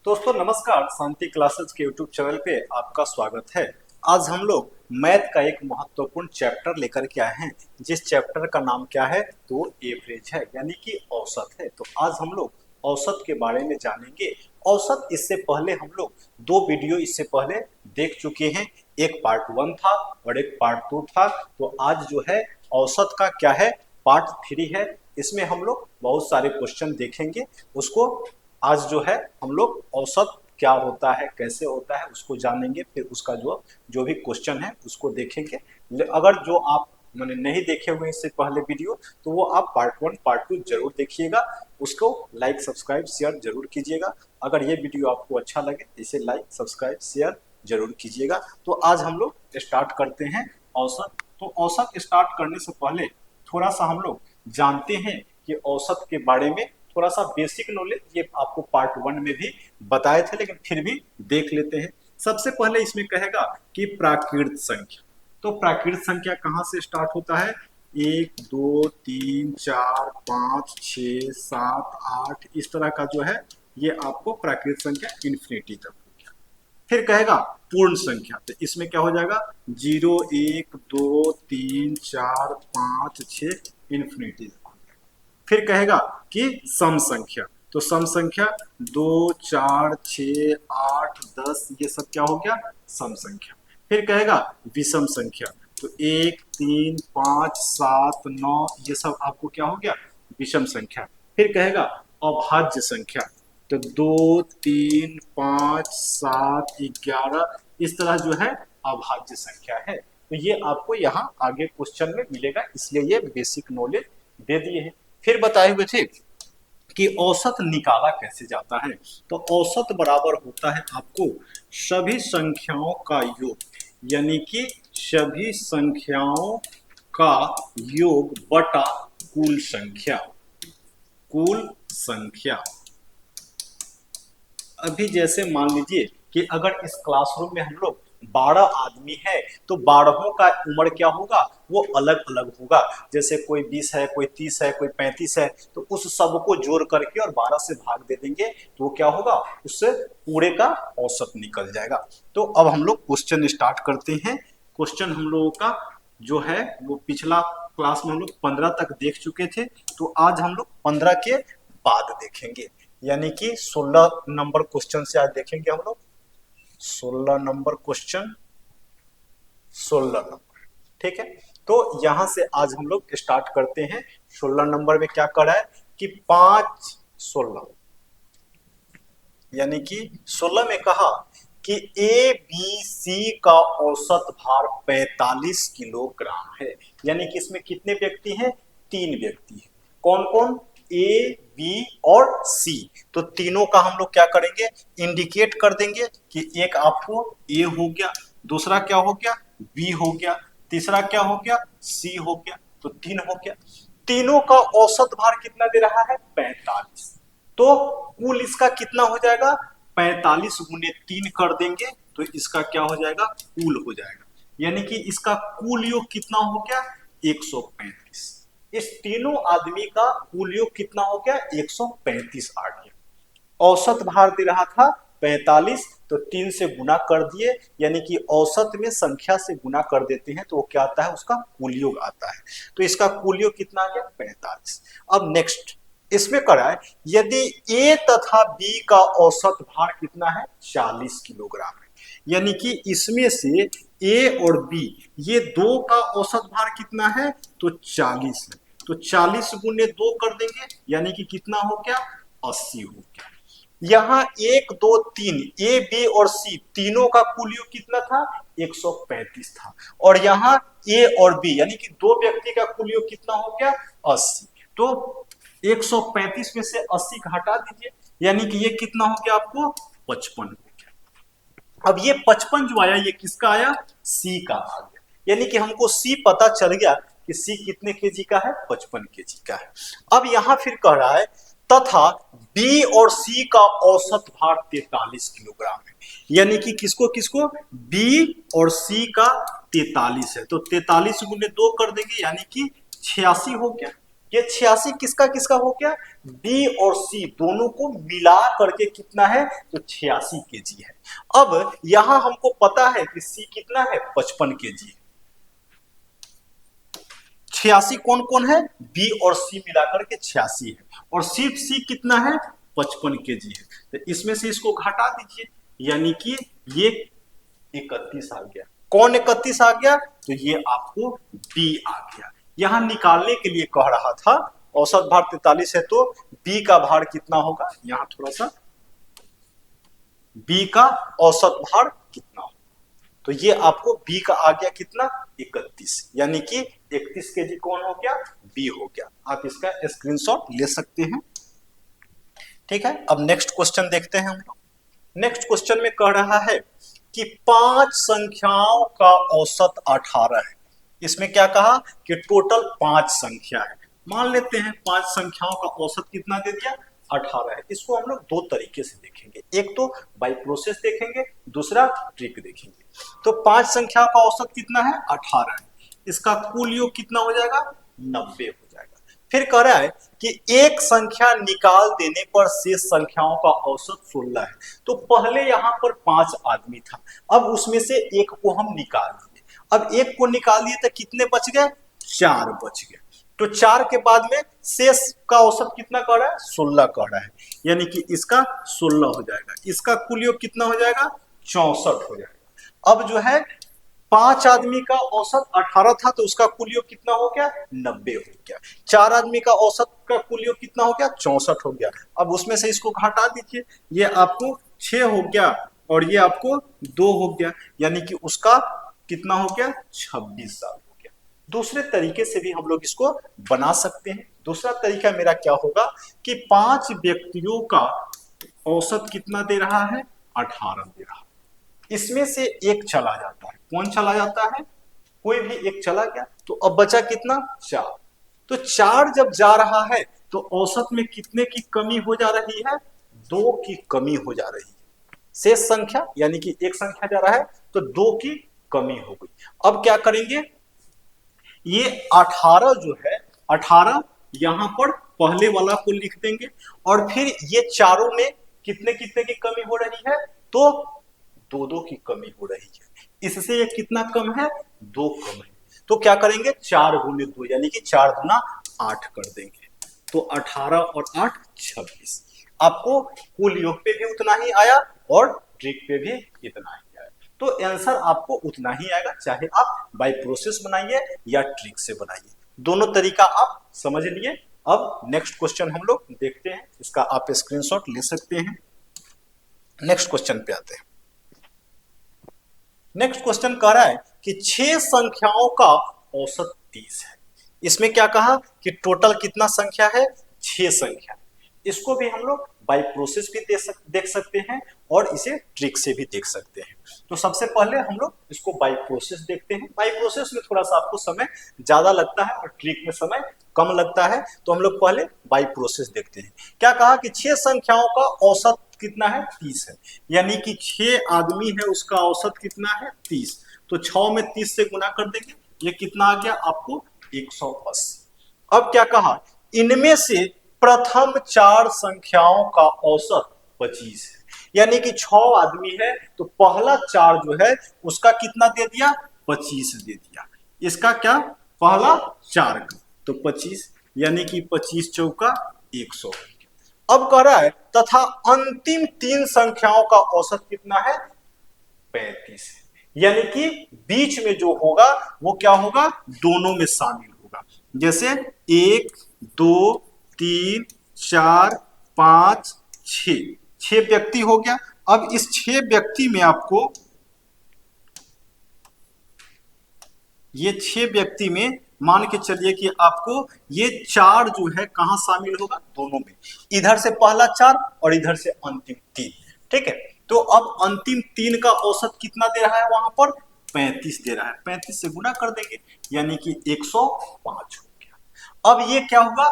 दोस्तों नमस्कार, शांति क्लासेस के यूट्यूब चैनल पे आपका स्वागत है। आज हम लोग मैथ का एक महत्वपूर्ण चैप्टर लेकर के आए हैं, जिस चैप्टर का नाम क्या है तो एवरेज है, यानी कि औसत है। तो आज हम लोग औसत के बारे में जानेंगे। औसत इससे पहले हम लोग दो वीडियो इससे पहले देख चुके हैं, एक पार्ट 1 था और एक पार्ट 2 था। तो आज जो है औसत का क्या है, पार्ट 3 है। इसमें हम लोग बहुत सारे क्वेश्चन देखेंगे। उसको आज जो है हम लोग औसत क्या होता है, कैसे होता है, उसको जानेंगे। फिर उसका जो जो भी क्वेश्चन है उसको देखेंगे। अगर जो आप मैंने नहीं देखे हुए इससे पहले वीडियो, तो वो आप पार्ट 1 पार्ट 2 जरूर देखिएगा। उसको लाइक सब्सक्राइब शेयर जरूर कीजिएगा। अगर ये वीडियो आपको अच्छा लगे तो इसे लाइक सब्सक्राइब शेयर जरूर कीजिएगा। तो आज हम लोग स्टार्ट करते हैं औसत। तो औसत स्टार्ट करने से पहले थोड़ा सा हम लोग जानते हैं कि औसत के बारे में थोड़ा सा बेसिक नॉलेज, ये आपको पार्ट 1 में भी बताए थे, लेकिन फिर भी देख लेते हैं। सबसे पहले इसमें कहेगा कि प्राकृत संख्या। तो प्राकृत संख्या कहाँ से स्टार्ट होता है? 1 2 3 4 5 6 7 8 इस तरह का जो है ये आपको प्राकृत संख्या इन्फिनिटी तक हो गया। फिर कहेगा पूर्ण संख्या, तो इसमें क्या हो जाएगा 0 1 2 3 4 5 6 इन्फिनिटी। फिर कहेगा कि सम संख्या, तो सम संख्या 2 4 6 8 10 ये सब क्या हो गया, सम संख्या। फिर कहेगा विषम संख्या, तो 1 3 5 7 9 ये सब आपको क्या हो गया, विषम संख्या। फिर कहेगा अभाज्य संख्या, तो 2 3 5 7 11 इस तरह जो है अभाज्य संख्या है। तो ये आपको यहाँ आगे क्वेश्चन में मिलेगा, इसलिए ये बेसिक नॉलेज दे दिए हैं। फिर बताए हुए थे कि औसत निकाला कैसे जाता है। तो औसत बराबर होता है आपको सभी संख्याओं का योग, यानी कि सभी संख्याओं का योग बटा कुल संख्या। कुल संख्या, अभी जैसे मान लीजिए कि अगर इस क्लासरूम में हम लोग 12 आदमी है, तो 12 का उम्र क्या होगा, वो अलग अलग होगा। जैसे कोई 20 है, कोई 30 है, कोई 35 है, तो उस सबको जोड़ करके और 12 से भाग दे देंगे, तो वो क्या होगा, उससे पूरे का औसत निकल जाएगा। तो अब हम लोग क्वेश्चन स्टार्ट करते हैं। क्वेश्चन हम लोगों का जो है वो पिछला क्लास में हम लोग 15 तक देख चुके थे, तो आज हम लोग 15 के बाद देखेंगे, यानी कि 16 नंबर क्वेश्चन से आज देखेंगे हम लोग 16 नंबर क्वेश्चन, 16 नंबर। ठीक है, तो यहां से आज हम लोग स्टार्ट करते हैं। 16 नंबर में क्या कर रहा है कि 5 16, यानी कि 16 में कहा कि ए बी सी का औसत भार 45 किलोग्राम है। यानी कि इसमें कितने व्यक्ति हैं, 3 व्यक्ति हैं। कौन कौन, ए बी और सी। तो तीनों का हम लोग क्या करेंगे, इंडिकेट कर देंगे कि एक आपको ए हो गया, दूसरा क्या हो गया, बी हो गया, तीसरा क्या हो गया, सी हो गया। तो 3 हो गया। तीनों का औसत भार कितना दे रहा है, 45। तो कुल इसका कितना हो जाएगा, 45 गुने 3 कर देंगे तो इसका क्या हो जाएगा, कुल हो जाएगा। यानी कि इसका कुल योग कितना हो गया, 135। इस तीनों आदमी का कुल योग कितना हो गया, 135 आ गया। औसत भार दे रहा था 45, तो 3 से गुना कर दिए, यानी कि औसत में संख्या से गुना कर देते हैं तो वो क्या आता है, उसका कुल योग आता है। तो इसका कुल योग कितना आ गया, 45। अब नेक्स्ट इसमें करा है, यदि ए तथा बी का औसत भार कितना है, 40 किलोग्राम है। यानी कि इसमें से ए और बी ये दो का औसत भार कितना है, तो 40 है। तो 40 गुने 2 कर देंगे, यानी कि कितना हो गया, 80 हो गया। यहाँ 1 2 3 ए बी और सी तीनों का कुल योग कितना था, 135 था। और यहाँ ए और बी यानी कि दो व्यक्ति का कुल योग कितना हो गया, 80। तो 135 में से 80 घटा दीजिए, यानी कि ये कितना हो गया आपको, 55 हो गया। अब ये 55 जो आया ये किसका आया, सी का आ गया। यानी कि हमको सी पता चल गया कि सी कितने केजी का है, 55 केजी का है। अब यहां फिर कह रहा है तथा बी और सी का औसत भार 43 किलोग्राम है। यानी कि किसको किसको, बी और सी का 43 है। तो 43 गुने 2 कर देंगे, यानी कि 86 हो गया। ये 86 किसका किसका हो गया, बी और सी दोनों को मिला करके कितना है, तो 86 केजी है। अब यहां हमको पता है कि सी कितना है, 55 केजी। 86 कौन कौन है, बी और सी मिलाकर के 86 है, और सिर्फ सी कितना है, 55 केजी है। तो इसमें से इसको घटा दीजिए, यानी कि ये 31 आ गया। कौन 31 आ गया, तो ये आपको बी आ गया। यहां निकालने के लिए कह रहा था, औसत भार 43 है तो बी का भार कितना होगा, यहां थोड़ा सा, बी का औसत भार कितना होगा, तो ये आपको बी का आ गया कितना, 31, यानी कि 31 केजी कौन हो गया, बी हो गया। आप इसका स्क्रीनशॉट ले सकते हैं। ठीक है, अब नेक्स्ट क्वेश्चन देखते हैं हम लोग। नेक्स्ट क्वेश्चन में कह रहा है कि 5 संख्याओं का औसत 18 है। इसमें क्या कहा कि टोटल 5 संख्या है। मान लेते हैं 5 संख्याओं का औसत कितना दे दिया, 18 है। इसको हम लोग दो तरीके से देखेंगे, एक तो बाई प्रोसेस देखेंगे, दूसरा ट्रिक देखेंगे। तो 5 संख्या का औसत कितना है, 18 है। इसका कुल योग कितना हो जाएगा, 90 हो जाएगा। फिर कह रहा है कि एक संख्या निकाल देने पर शेष संख्याओं का औसत 16 है। तो पहले यहां पर 5 आदमी था, अब उसमें से एक को हम निकाल दिए। अब एक को निकाल दिए तो कितने बच गए, 4 बच गए। तो 4 के बाद में शेष का औसत कितना कह रहा है, 16 कह रहा है, यानी कि इसका 16 हो जाएगा। इसका कुल योग कितना हो जाएगा, 64 हो जाएगा। अब जो है 5 आदमी का औसत 18 था, तो उसका कुल योग कितना हो गया, 90 हो गया। 4 आदमी का औसत का कुल योग कितना हो गया, 64 हो गया। अब उसमें से इसको घटा दीजिए, ये आपको 6 हो गया और ये आपको 2 हो गया, यानी कि उसका कितना हो गया, 26 साल हो गया। दूसरे तरीके से भी हम लोग इसको बना सकते हैं। दूसरा तरीका मेरा क्या होगा कि 5 व्यक्तियों का औसत कितना दे रहा है, 18 दे रहा है। इसमें से एक चला जाता है, कौन चला जाता है, कोई भी एक चला गया, तो अब बचा कितना, 4। तो 4 जब जा रहा है तो औसत में कितने की कमी हो जा रही है, 2 की कमी हो जा रही है। शेष संख्या यानी कि एक संख्या जा रहा है तो 2 की कमी हो गई। अब क्या करेंगे, ये 18 जो है, 18 यहां पर पहले वाला को लिख देंगे, और फिर ये चारों में कितने कितने की कमी हो रही है, तो 2 की कमी हो रही है। इससे ये कितना कम है, 2 कम है। तो क्या करेंगे, 4 गुने 2 यानी कि 4 गुना 8 कर देंगे। तो 18 और 8 26। आपको कुल योग पे भी उतना ही आया और ट्रिक पे भी इतना ही आया। तो आंसर आपको उतना ही आएगा, चाहे आप बाय प्रोसेस बनाइए या ट्रिक से बनाइए, दोनों तरीका आप समझ लिए। अब नेक्स्ट क्वेश्चन हम लोग देखते हैं, इसका आप स्क्रीनशॉट ले सकते हैं। नेक्स्ट क्वेश्चन पे आते हैं। नेक्स्ट क्वेश्चन कह रहा है कि 6 संख्याओं का औसत 30 है। इसमें क्या कहा कि टोटल कितना संख्या है, 6 संख्या। इसको भी हम लोग बाय प्रोसेस भी देख सकते हैं और इसे ट्रिक से भी देख सकते हैं। तो सबसे पहले हम लोग इसको बाय प्रोसेस देखते हैं। बाय प्रोसेस में थोड़ा सा आपको समय ज्यादा लगता है और ट्रिक में समय कम लगता है, तो हम लोग पहले बाय प्रोसेस देखते हैं। क्या कहा कि 6 संख्याओं का औसत कितना है, 30 है, यानी कि 6 आदमी है, उसका औसत कितना है, 30। तो 6 में 30 से गुना कर देंगे, ये कितना आ गया आपको, 180। अब क्या कहा, इनमें से प्रथम 4 संख्याओं का औसत 25 है, यानी कि 6 आदमी है तो पहला 4 जो है उसका कितना दे दिया, 25 दे दिया। इसका क्या, पहला 4 का, तो 25, यानी कि 25 चौका 100। अब कह रहा है तथा अंतिम 3 संख्याओं का औसत कितना है, 35 है, यानी कि बीच में जो होगा वो क्या होगा, दोनों में शामिल होगा। जैसे 1 2 3 4 5 6 व्यक्ति हो गया। अब इस 6 व्यक्ति में आपको, ये 6 व्यक्ति में मान के चलिए कि आपको ये 4 जो है कहां शामिल होगा, दोनों में, इधर से पहला 4 और इधर से अंतिम 3। ठीक है, तो अब अंतिम 3 का औसत कितना दे रहा है, वहां पर 35 दे रहा है। 35 से गुना कर देंगे, यानी कि 105 हो गया। अब ये क्या होगा,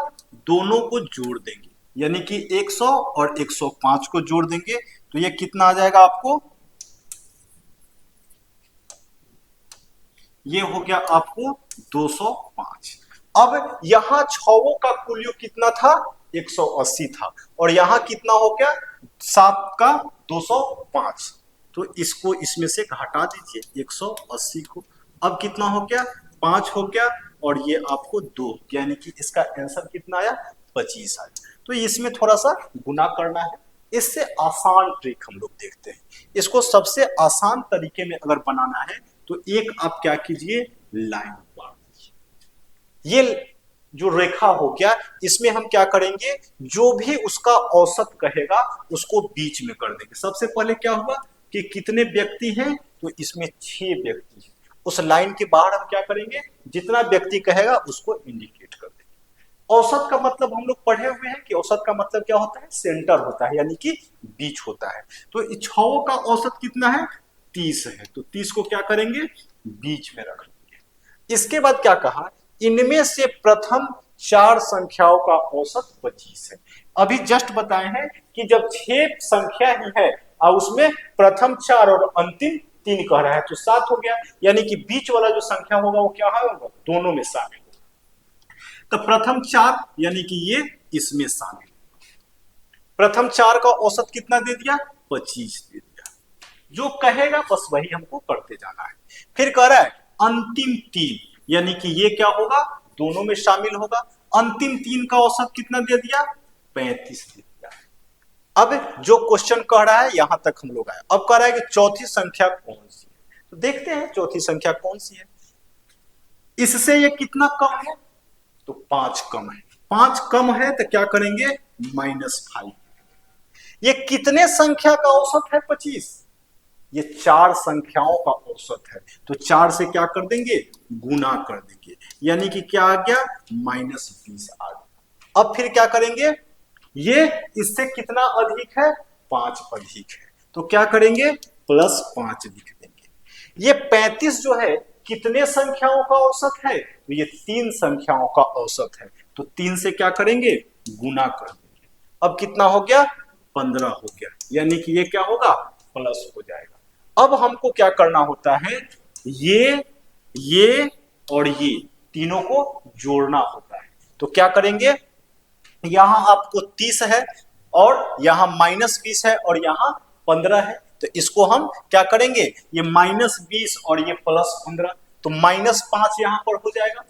दोनों को जोड़ देंगे, यानी कि 100 और 105 को जोड़ देंगे, तो ये कितना आ जाएगा आपको, ये हो गया आपको 205। अब यहां छवों का कुल योग कितना था, 180 था, और यहां कितना हो गया, 7 का 205। तो इसको इसमें से घटा दीजिए 180 को, अब कितना हो गया, 5 हो गया, और ये आपको 2, यानी कि इसका आंसर कितना आया, 25 आया। तो इसमें थोड़ा सा गुना करना है। इससे आसान ट्रिक हम लोग देखते हैं, इसको सबसे आसान तरीके में अगर बनाना है तो एक आप क्या कीजिए, लाइन बांट दीजिए। ये जो रेखा हो गया, इसमें हम क्या करेंगे, जो भी उसका औसत कहेगा उसको बीच में कर देंगे। सबसे पहले क्या हुआ कि कितने व्यक्ति हैं, तो इसमें 6 व्यक्ति हैं। उस लाइन के बाहर हम क्या करेंगे, जितना व्यक्ति कहेगा उसको इंडिकेट कर देंगे। औसत का मतलब हम लोग पढ़े हुए हैं कि औसत का मतलब क्या होता है, सेंटर होता है, यानी कि बीच होता है। तो 6 का औसत कितना है, 30 है, तो 30 को क्या करेंगे, बीच में रख लेंगे। इसके बाद क्या कहा, इनमें से प्रथम 4 संख्याओं का औसत 25 है। अभी जस्ट बताए हैं कि जब 6 संख्या ही है और उसमें प्रथम 4 और अंतिम 3 कह रहा है, तो 7 हो गया, यानी कि बीच वाला जो संख्या होगा वो क्या होगा, दोनों में शामिल होगा। तो प्रथम 4 यानी कि ये इसमें शामिल, प्रथम 4 का औसत कितना दे दिया, 25 दे दिया। जो कहेगा बस वही हमको करते जाना है। फिर कह रहा है अंतिम 3, यानी कि ये क्या होगा, दोनों में शामिल होगा। अंतिम 3 का औसत कितना दे दिया, 35 दे दिया। अब जो क्वेश्चन कह रहा है यहां तक हम लोग आए, अब कह रहा है कि चौथी संख्या कौन सी है, तो देखते हैं चौथी संख्या कौन सी है। इससे ये कितना कम है, तो 5 कम है। 5 कम है तो क्या करेंगे, -5। ये कितने संख्या का औसत है, 25, ये 4 संख्याओं का औसत है, तो 4 से क्या कर देंगे, गुना कर देंगे, यानी कि क्या आ गया, -20 आ गया। अब फिर क्या करेंगे, ये इससे कितना अधिक है, 5 अधिक है, तो क्या करेंगे, +5 लिख देंगे। ये 35 जो है कितने संख्याओं का औसत है, तो ये 3 संख्याओं का औसत है, तो 3 से क्या करेंगे, गुना कर देंगे। अब कितना हो गया, 15 हो गया, यानी कि ये क्या होगा, प्लस हो जाएगा। अब हमको क्या करना होता है, ये और ये तीनों को जोड़ना होता है। तो क्या करेंगे, यहां आपको 30 है और यहां -20 है और यहां 15 है, तो इसको हम क्या करेंगे, ये -20 और ये +15, तो -5 यहां पर हो जाएगा,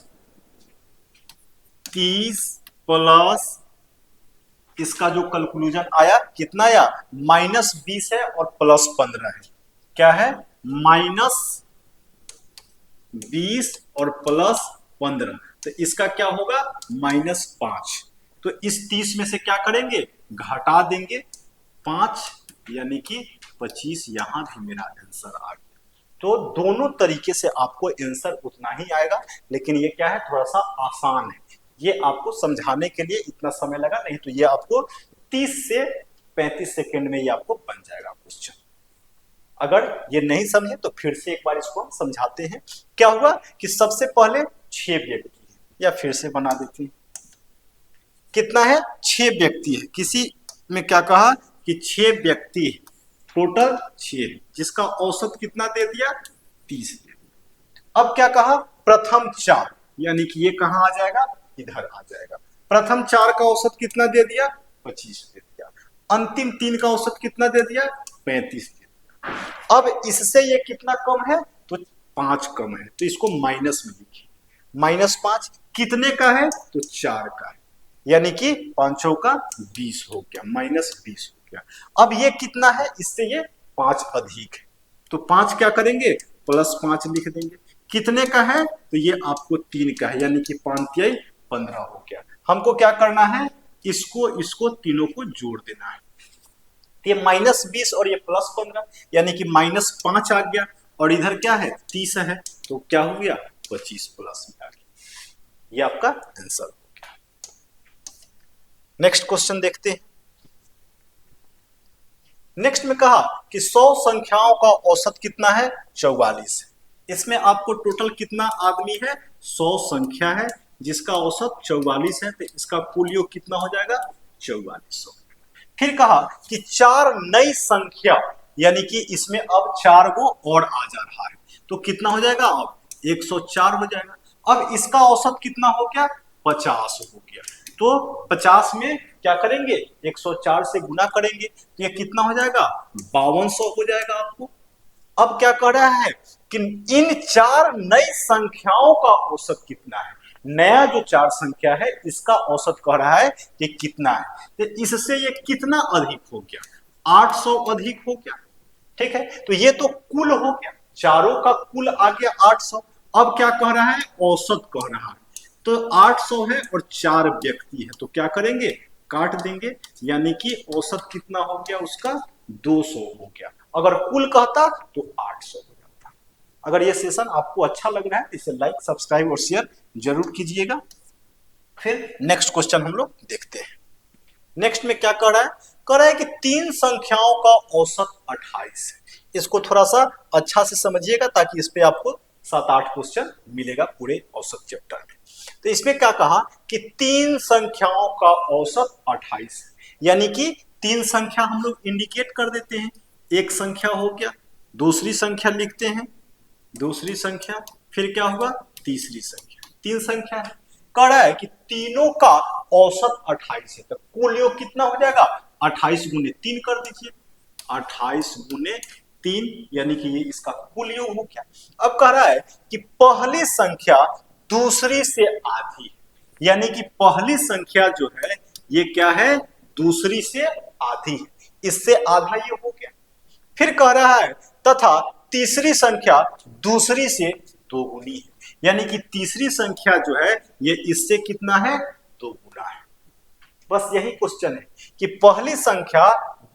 30 प्लस इसका जो कंक्लूजन आया कितना आया, -20 है और +15 है, क्या है, -20 और +15, तो इसका क्या होगा, -5। तो इस 30 में से क्या करेंगे, घटा देंगे 5, यानी कि 25, यहां भी मेरा आंसर आ गया। तो दोनों तरीके से आपको आंसर उतना ही आएगा, लेकिन ये क्या है, थोड़ा सा आसान है। ये आपको समझाने के लिए इतना समय लगा, नहीं तो ये आपको 30 से 35 सेकंड में ये आपको बन जाएगा क्वेश्चन। अगर ये नहीं समझे तो फिर से एक बार इसको हम समझाते हैं। क्या हुआ कि सबसे पहले 6 व्यक्ति है, या फिर से बना देते हैं, कितना है, 6 व्यक्ति है। किसी में क्या कहा कि 6 व्यक्ति है, टोटल 6, जिसका औसत कितना दे दिया, 30 दे दिया। अब क्या कहा, प्रथम 4, यानी कि ये कहां आ जाएगा, इधर आ जाएगा। प्रथम 4 का औसत कितना दे दिया, 25 दे दिया। अंतिम 3 का औसत कितना दे दिया, 35 दे दिया। अब इससे ये कितना कम है, तो 5 कम है, तो इसको माइनस में लिखिए, -5 कितने का है, तो 4 का है, यानी कि 5 का 20 हो गया, -20 हो गया। अब ये कितना है, इससे ये 5 अधिक है, तो 5 क्या करेंगे, +5 लिख देंगे। कितने का है, तो ये आपको 3 का है, यानी कि 5 15 हो गया। हमको क्या करना है, इसको तीनों को जोड़ देना है। ये -20 और ये +15, यानी कि -5 आ गया, और इधर क्या है, 30 है, तो क्या हो गया, 25 प्लस में आ गया। ये आपका आंसर हो गया। नेक्स्ट क्वेश्चन देखते हैं। नेक्स्ट में कहा कि 100 संख्याओं का औसत कितना है, 44 है। इसमें आपको टोटल कितना आदमी है, 100 संख्या है, जिसका औसत 44 है, तो इसका कुल योग कितना हो जाएगा, 4400। फिर कहा कि 4 नई संख्या, यानी कि इसमें अब 4 गो और आ जा रहा है, तो कितना हो जाएगा, अब 104 हो जाएगा। अब इसका औसत कितना हो गया, 50 हो गया। तो 50 में क्या करेंगे, 104 से गुना करेंगे तो ये कितना हो जाएगा, 5200 हो जाएगा आपको। अब क्या कर रहा है कि इन चार नई संख्याओं का औसत कितना है, नया जो चार संख्या है इसका औसत कह रहा है कि कितना है। तो इससे ये कितना अधिक हो गया, 800 अधिक हो गया। ठीक है, तो ये तो कुल हो गया, चारों का कुल आ गया 800। अब क्या कह रहा है, औसत कह रहा है। तो 800 है और चार व्यक्ति है, तो क्या करेंगे, काट देंगे, यानी कि औसत कितना हो गया उसका, 200 हो गया। अगर कुल कहता तो 800 हो जाता। अगर ये सेशन आपको अच्छा लग रहा है तो इसे लाइक, सब्सक्राइब और शेयर जरूर कीजिएगा। फिर नेक्स्ट क्वेश्चन हम लोग देखते हैं। नेक्स्ट में क्या कर रहा है, कह रहा है कि तीन संख्याओं का औसत 28 है। इसको थोड़ा सा अच्छा से समझिएगा ताकि इस पे आपको 7-8 क्वेश्चन मिलेगा पूरे औसत चैप्टर में। तो इसमें क्या कहा कि तीन संख्याओं का औसत 28 है, यानी कि तीन संख्या हम लोग इंडिकेट कर देते हैं। एक संख्या हो गया, दूसरी संख्या लिखते हैं, दूसरी संख्या, फिर क्या होगा, तीसरी संख्या। तीन संख्या है, कह रहा है कि तीनों का औसत 28 है। तो कुल योग कितना हो जाएगा, 28 गुने 3 कर दीजिए, 28 गुने 3, यानी कि ये इसका कुल योग हो गया। अब कह रहा है कि पहली संख्या दूसरी से आधी है, यानी कि पहली संख्या जो है ये क्या है, दूसरी से आधी है, इससे आधा ये हो गया। फिर कह रहा है तथा तीसरी संख्या दूसरी से दोगुनी है, यानी कि तीसरी संख्या जो है ये इससे कितना है, दोगुना है। बस यही क्वेश्चन है कि पहली संख्या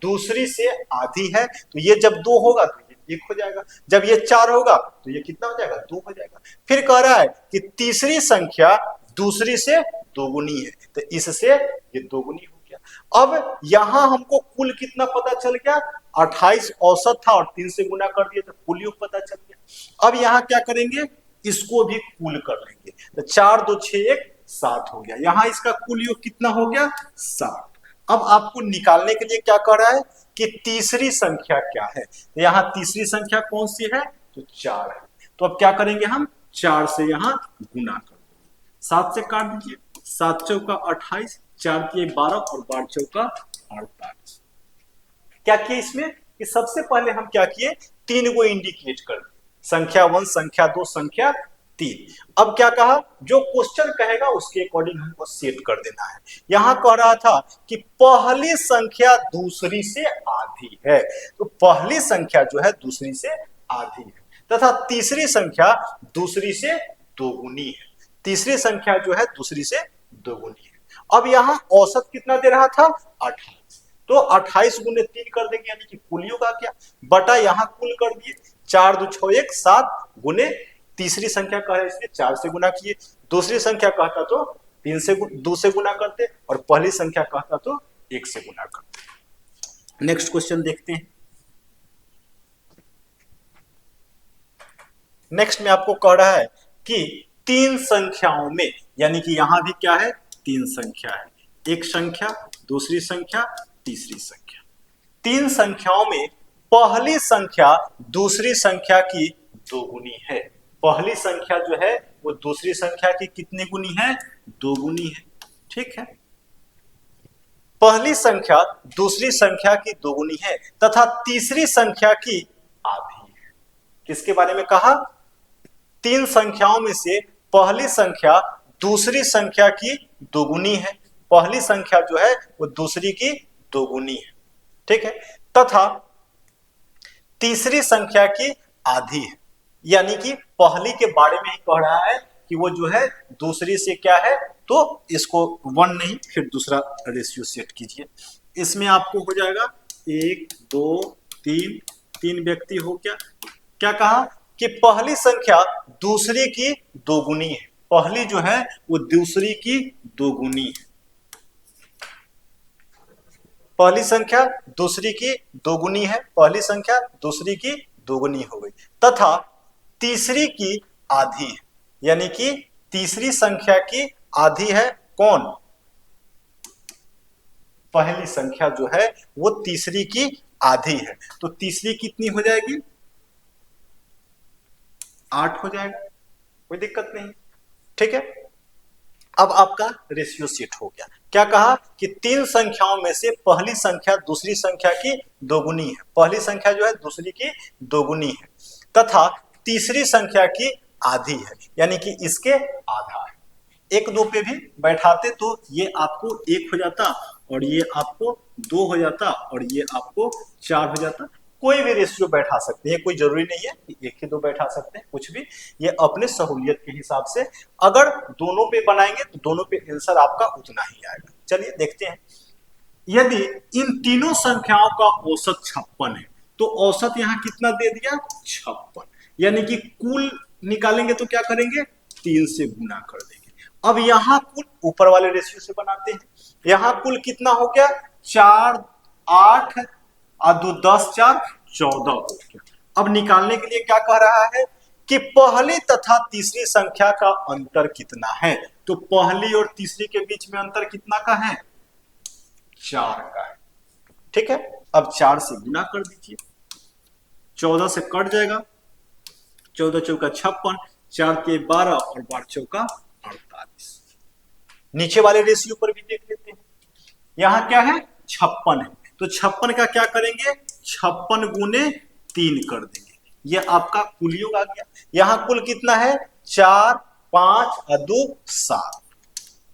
दूसरी से आधी है, तो ये जब 2 होगा तो ये 1 हो जाएगा, जब ये 4 होगा तो ये कितना हो जाएगा, 2 हो जाएगा। फिर कह रहा है कि तीसरी संख्या दूसरी से दोगुनी है, तो इससे ये दोगुनी हो गया। अब यहां हमको कुल कितना पता चल गया, 28 औसत था और 3 से गुना कर दिया तो कुल योग पता चल गया। अब यहां क्या करेंगे, इसको भी कुल कर लेंगे, तो 4 2 6 1 7 हो गया। यहां इसका कुल योग कितना हो गया, 7। अब आपको निकालने के लिए क्या कर रहा है कि तीसरी संख्या क्या है, यहां तीसरी संख्या कौन सी है, तो 4 है। तो अब क्या करेंगे हम, 4 से यहां गुना कर देंगे, 7 से काट दीजिए, 7 चौका 28, 4 के 12 और 12 चौका 48। क्या किए इसमें कि सबसे पहले हम क्या किए, 3 को इंडिकेट कर दिए, संख्या 1, संख्या 2, संख्या 3। अब क्या कहा, जो क्वेश्चन कहेगा उसके अकॉर्डिंग हमको सेट कर देना है। यहां कह रहा था कि पहली संख्या दूसरी से आधी है, तो पहली संख्या जो है दूसरी से आधी है, तथा तीसरी संख्या दूसरी से दोगुनी है, तीसरी संख्या जो है दूसरी से दोगुनी है। अब यहां औसत कितना दे रहा था, 28, तो 28 गुने 3 कर देंगे, यानी कि कुल योग आ गया, बटा यहां कुल कर दिए, 4 2 6 1 7 गुने तीसरी संख्या कहा है इसलिए 4 से गुना किए, दूसरी संख्या कहता तो 3 से 2 से गुना करते, और पहली संख्या कहता तो 1 से गुना करते। नेक्स्ट क्वेश्चन देखते हैं। नेक्स्ट में आपको कह रहा है कि तीन संख्याओं में, यानी कि यहां भी क्या है, तीन संख्या है, एक संख्या, दूसरी संख्या, तीसरी संख्या। तीन संख्याओं में पहली संख्या दूसरी संख्या की दोगुनी है, पहली संख्या जो है वो दूसरी संख्या की कितनी गुनी है, दोगुनी है। ठीक है, पहली संख्या दूसरी संख्या की दोगुनी है तथा तीसरी संख्या की आधी है। किसके बारे में कहा, तीन संख्याओं में से पहली संख्या दूसरी संख्या की दोगुनी है, पहली संख्या जो है वो दूसरी की दोगुनी है। ठीक है, तथा तीसरी संख्या की आधी है, यानी कि पहली के बारे में ही कह रहा है कि वो जो है दूसरी से क्या है, तो इसको 1 नहीं फिर दूसरा रेशियो सेट कीजिए। इसमें आपको हो जाएगा 1 2 3, 3 व्यक्ति हो गया। क्या कहा कि पहली संख्या दूसरी की दोगुनी है, पहली जो है वो दूसरी की दोगुनी है, पहली संख्या दूसरी की दोगुनी है, पहली संख्या दूसरी की दोगुनी हो गई, तथा तीसरी की आधी है, यानी कि तीसरी संख्या की आधी है कौन, पहली संख्या जो है वो तीसरी की आधी है, तो तीसरी कितनी हो जाएगी, 8 हो जाएगा, कोई दिक्कत नहीं। ठीक है। अब आपका रेशियो सेट हो गया। क्या कहा कि तीन संख्याओं में से पहली संख्या दूसरी संख्या की दोगुनी है, पहली संख्या जो है दूसरी की दोगुनी है, तथा तीसरी संख्या की आधी है, यानी कि इसके आधा है। एक दो पे भी बैठाते तो ये आपको एक हो जाता और ये आपको दो हो जाता और ये आपको चार हो जाता। कोई भी रेशियो बैठा सकते हैं, कोई जरूरी नहीं है कि एक ही दो बैठा सकते हैं, कुछ भी, ये अपने सहूलियत के हिसाब से। अगर दोनों पे बनाएंगे तो दोनों पे आंसर आपका उतना ही आएगा। चलिए देखते हैं। यदि इन तीनों संख्याओं का औसत 56 है तो औसत यहां कितना दे दिया 56, यानी कि कुल निकालेंगे तो क्या करेंगे 3 से गुना कर देंगे। अब यहां कुल ऊपर वाले रेशियो से बनाते हैं, यहां कुल कितना हो गया 4 8 और 2 10 4 14 हो गया। अब निकालने के लिए क्या कह रहा है कि पहली तथा तीसरी संख्या का अंतर कितना है, तो पहली और तीसरी के बीच में अंतर कितना का है 4 का है। ठीक है, अब 4 से गुना कर दीजिए, 14 से कट जाएगा, 14 चौका 56, 4 के 12 और 12 चौका 48। नीचे वाले रेशियो पर भी देख लेते हैं। यहां क्या है 56 है, तो 56 का क्या करेंगे 56 गुने 3 कर देंगे, ये आपका कुल योग आ गया। यहां कुल कितना है 4 5 और 2 7।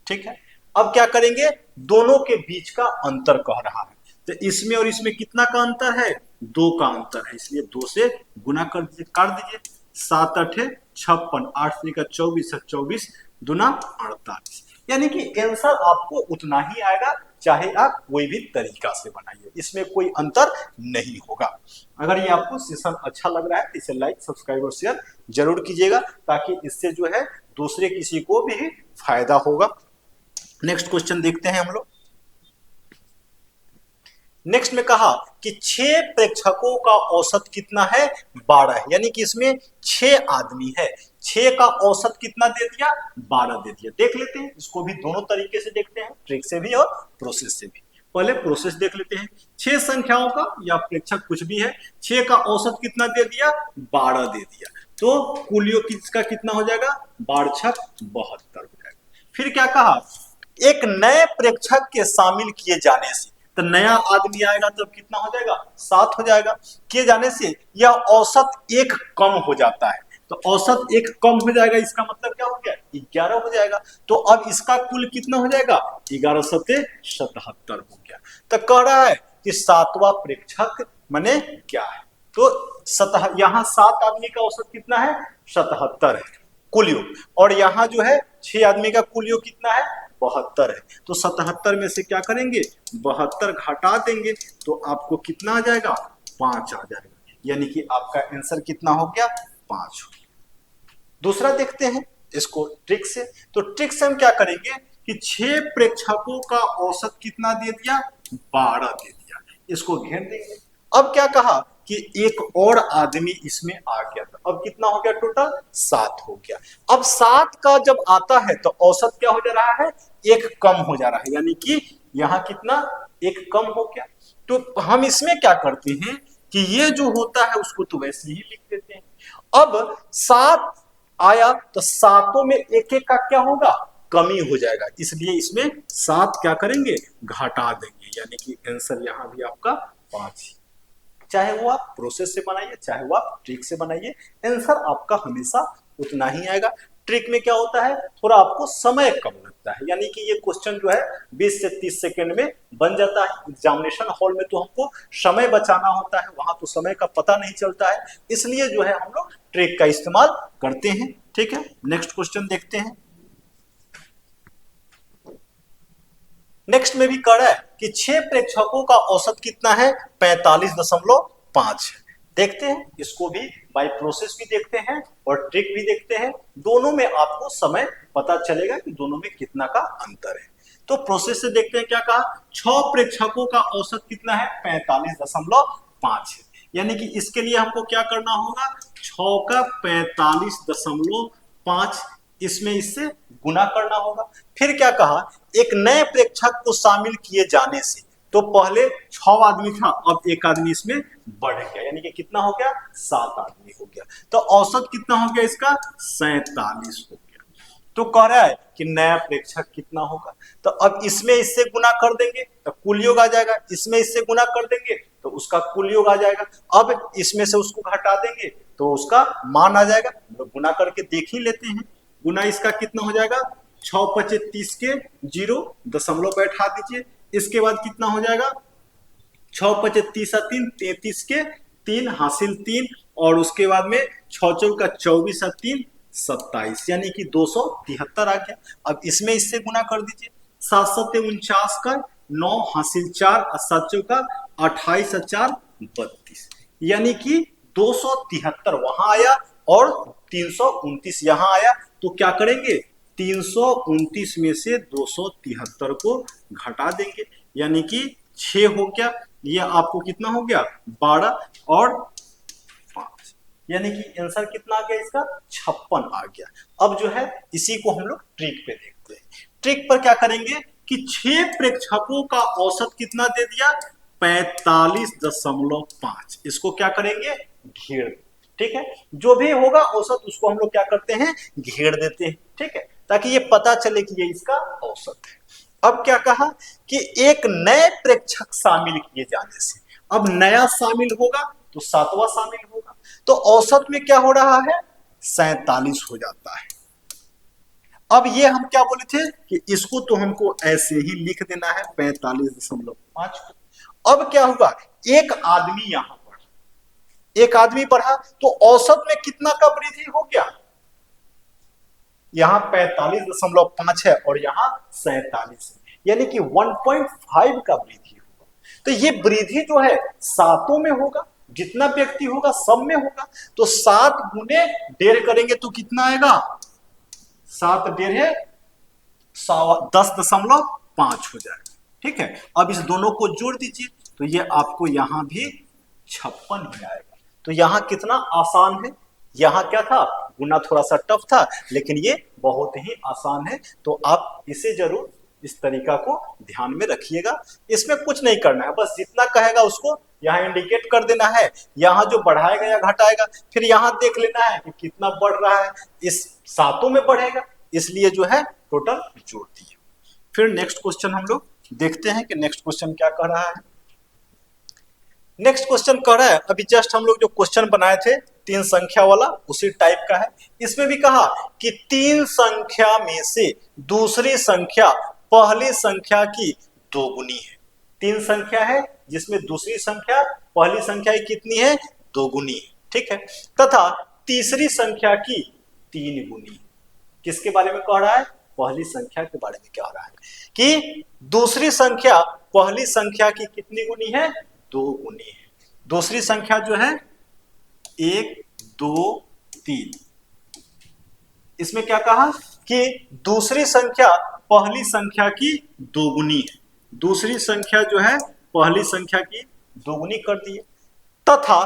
ठीक है, अब क्या करेंगे दोनों के बीच का अंतर कह रहा है, तो इसमें और इसमें कितना का अंतर है 2 का अंतर है, इसलिए 2 से गुना कर दीजिए, काट दीजिए। 7 8 56, 8 का 24 है, 24 दूना 48, यानी कि आंसर आपको उतना ही आएगा चाहे आप कोई भी तरीका से बनाइए, इसमें कोई अंतर नहीं होगा। अगर ये आपको सेशन अच्छा लग रहा है तो इसे लाइक सब्सक्राइब और शेयर जरूर कीजिएगा, ताकि इससे जो है दूसरे किसी को भी फायदा होगा। नेक्स्ट क्वेश्चन देखते हैं हम लोग। नेक्स्ट में कहा कि 6 प्रेक्षकों का औसत कितना है 12 है, यानी कि इसमें 6 आदमी है, 6 का औसत कितना दे दिया 12 दे दिया। देख लेते हैं इसको भी, दोनों तरीके से देखते हैं, ट्रिक से भी और प्रोसेस से भी। पहले प्रोसेस देख लेते हैं। 6 संख्याओं का या प्रेक्षक कुछ भी है, 6 का औसत कितना दे दिया 12 दे दिया, तो कुल योग किसका कितना हो जाएगा 12 6 72 हो जाएगा। फिर क्या कहा एक नए प्रेक्षक के शामिल किए जाने से, तो नया आदमी आएगा तब तो कितना हो जाएगा 7 हो जाएगा, किए जाने से यह औसत 1 कम हो जाता है, तो औसत 1 कम हो जाएगा, इसका मतलब क्या हो गया 11 हो जाएगा। तो अब इसका कुल कितना हो जाएगा 11 सत्ते 77 हो गया। तो कह रहा है कि 7वां प्रेक्षक माने क्या है, तो यहाँ 7 आदमी का औसत कितना है 77 है कुल योग, और यहाँ जो है 6 आदमी का कुल योग कितना है 72 है। तो 77 में से क्या करेंगे 72 घटा देंगे तो आपको कितना आ जाएगा 5 आ जाएगा, यानी कि आपका आंसर कितना हो गया 5 हो गया। दूसरा देखते हैं इसको ट्रिक से, तो ट्रिक से हम क्या करेंगे कि 6 प्रेक्षकों का औसत कितना दे दिया 12 दे दिया, इसको घेर देंगे। अब क्या कहा कि एक और आदमी इसमें आ गया था, अब कितना हो गया टोटल 7 हो गया। अब 7 का जब आता है तो औसत क्या हो जा रहा है 1 कम हो जा रहा है, यानी कि यहां कितना 1 कम हो गया। तो हम इसमें क्या करते हैं कि ये जो होता है उसको तो वैसे ही लिख देते हैं। अब 7 आया तो सातों में एक एक का क्या होगा कमी हो जाएगा, इसलिए इसमें 7 क्या करेंगे घटा देंगे, यानी कि आंसर यहां भी आपका 5। चाहे वो आप प्रोसेस से बनाइए चाहे वो आप ट्रिक से बनाइए, आंसर आपका हमेशा उतना ही आएगा। ट्रिक में क्या होता है थोड़ा आपको समय कम लगता है, यानी कि ये क्वेश्चन जो है 20 से 30 सेकंड में बन जाता है। एग्जामिनेशन हॉल में तो हमको समय बचाना होता है, वहां तो समय का पता नहीं चलता है, इसलिए जो है हम लोग ट्रिक का इस्तेमाल करते हैं। ठीक है, नेक्स्ट क्वेश्चन देखते हैं। नेक्स्ट में भी कह रहा है कि 6 प्रेक्षकों का औसत कितना है 45.5 है। देखते हैं इसको भी, बाय प्रोसेस भी देखते हैं और ट्रिक भी देखते हैं, दोनों में आपको समय पता चलेगा कि दोनों में कितना का अंतर है। तो प्रोसेस से देखते हैं क्या कहा 6 प्रेक्षकों का औसत कितना है 45.5 है, यानी कि इसके लिए हमको क्या करना होगा 6 का 45.5 इसमें इससे गुना करना होगा। फिर क्या कहा एक नए प्रेक्षक को शामिल किए जाने से, तो पहले 6 आदमी था अब 1 आदमी इसमें बढ़ गया, यानी कि कितना हो गया 7 आदमी हो गया, तो औसत कितना हो गया इसका 47 हो गया। तो कह रहा है कि नया प्रेक्षक कितना होगा। तो अब इसमें इससे गुना कर देंगे तो कुल योग आ जाएगा, इसमें इससे गुना कर देंगे तो उसका कुल योग आ जाएगा। अब इसमें से उसको घटा देंगे तो उसका मान आ जाएगा। तो गुना करके देख ही लेते हैं। गुना इसका कितना हो जाएगा, 6×5 = 30 के 0 दशमलव बैठा दीजिए। इसके बाद कितना हो जाएगा, 6×5 = 3 33 के 3 हासिल 3 और उसके बाद में 6×4 = 24 3 27 यानी कि 273 आ गया। अब इसमें इससे गुना कर दीजिए। 7×7 = 49 का 9 हासिल 4 और 7×4 = 28 और 4 32 यानी कि 273 वहां आया और 329 यहां आया। तो क्या करेंगे, 329 में से 273 को घटा देंगे यानी कि 6 हो गया। ये आपको कितना हो गया, 12 और 5 यानी कि आंसर कितना आ गया इसका, 56 आ गया। अब जो है इसी को हम लोग ट्रिक पे देखते हैं। ट्रिक पर क्या करेंगे कि 6 प्रेक्षकों का औसत कितना दे दिया, 45.5। इसको क्या करेंगे, घेर। ठीक है, जो भी होगा औसत उसको हम लोग क्या करते हैं, घेर देते हैं। ठीक है, ताकि ये पता चले कि ये इसका औसत है। अब क्या कहा कि एक नए प्रेक्षक शामिल किए जाने से, अब नया शामिल होगा तो 7वां शामिल होगा, तो औसत में क्या हो रहा है, 47 हो जाता है। अब ये हम क्या बोले थे कि इसको तो हमको ऐसे ही लिख देना है 45.5 को। अब क्या हुआ, एक आदमी यहां बढ़ा, एक आदमी बढ़ा तो औसत में कितना का वृद्धि हो गया, यहां 45.5 है और यहां 47 है यानी कि 1.5 का वृद्धि होगा। तो ये वृद्धि जो है सातों में होगा, जितना व्यक्ति होगा सब में होगा। तो 7 गुने 1.5 करेंगे तो कितना आएगा, 7 1.5 10.5 हो जाएगा। ठीक है, अब इस दोनों को जोड़ दीजिए तो ये आपको यहां भी 56 ही आएगा। तो यहां कितना आसान है, यहां क्या था, गुना थोड़ा सा टफ था लेकिन ये बहुत ही आसान है। तो आप इसे जरूर इस तरीका को ध्यान में रखिएगा। इसमें कुछ नहीं करना है, बस जितना कहेगा उसको यहाँ इंडिकेट कर देना है। यहाँ जो बढ़ाएगा या घटाएगा फिर यहाँ देख लेना है कि कितना बढ़ रहा है, इस सातों में बढ़ेगा इसलिए जो है टोटल जोड़ दिए। फिर नेक्स्ट क्वेश्चन हम लोग देखते हैं कि नेक्स्ट क्वेश्चन क्या कह रहा है। नेक्स्ट क्वेश्चन कह रहा है, अभी जस्ट हम लोग जो क्वेश्चन बनाए थे 3 संख्या वाला उसी टाइप का है। इसमें भी कहा कि 3 संख्या में से दूसरी संख्या पहली संख्या की दोगुनी है। 3 संख्या है जिसमें दूसरी संख्या पहली संख्या की कितनी है, दोगुनी है। ठीक है, तथा तीसरी संख्या की 3 गुनी। किसके बारे में कह रहा है, पहली संख्या के बारे में कह रहा है कि दूसरी संख्या पहली संख्या की कितनी गुनी है, 2 गुनी है। दूसरी संख्या जो है 1 2 3, इसमें क्या कहा कि दूसरी संख्या पहली संख्या की दोगुनी है। दूसरी संख्या जो है पहली संख्या की दोगुनी कर दी तथा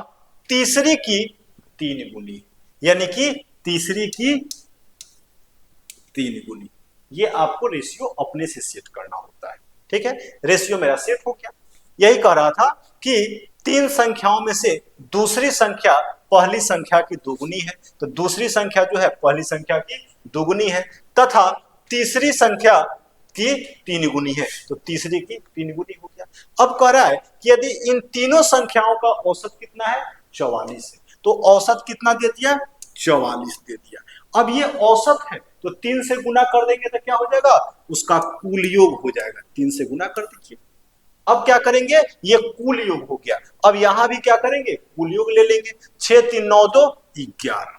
तीसरी की 3 गुनी यानी कि तीसरी की 3 गुनी। ये आपको रेशियो अपने से सेट करना होता है। ठीक है, रेशियो मेरा सेट हो गया। यही कह रहा था कि 3 संख्याओं में से दूसरी संख्या पहली संख्या की दोगुनी है, तो दूसरी संख्या जो है पहली संख्या की दोगुनी है तथा तीसरी संख्या की 3 गुनी है, तो तीसरी की 3 गुनी हो गया। अब कह रहा है कि यदि इन तीनों संख्याओं का औसत कितना है, 44 है, तो औसत कितना दे दिया, 44 दे दिया। अब ये औसत है तो 3 से गुना कर देंगे तो क्या हो जाएगा, उसका कुल योग हो जाएगा। 3 से गुना कर दीजिए। अब क्या करेंगे, ये कुल योग हो गया। अब यहां भी क्या करेंगे, कुल योग ले लेंगे। 6 3 9 2 11।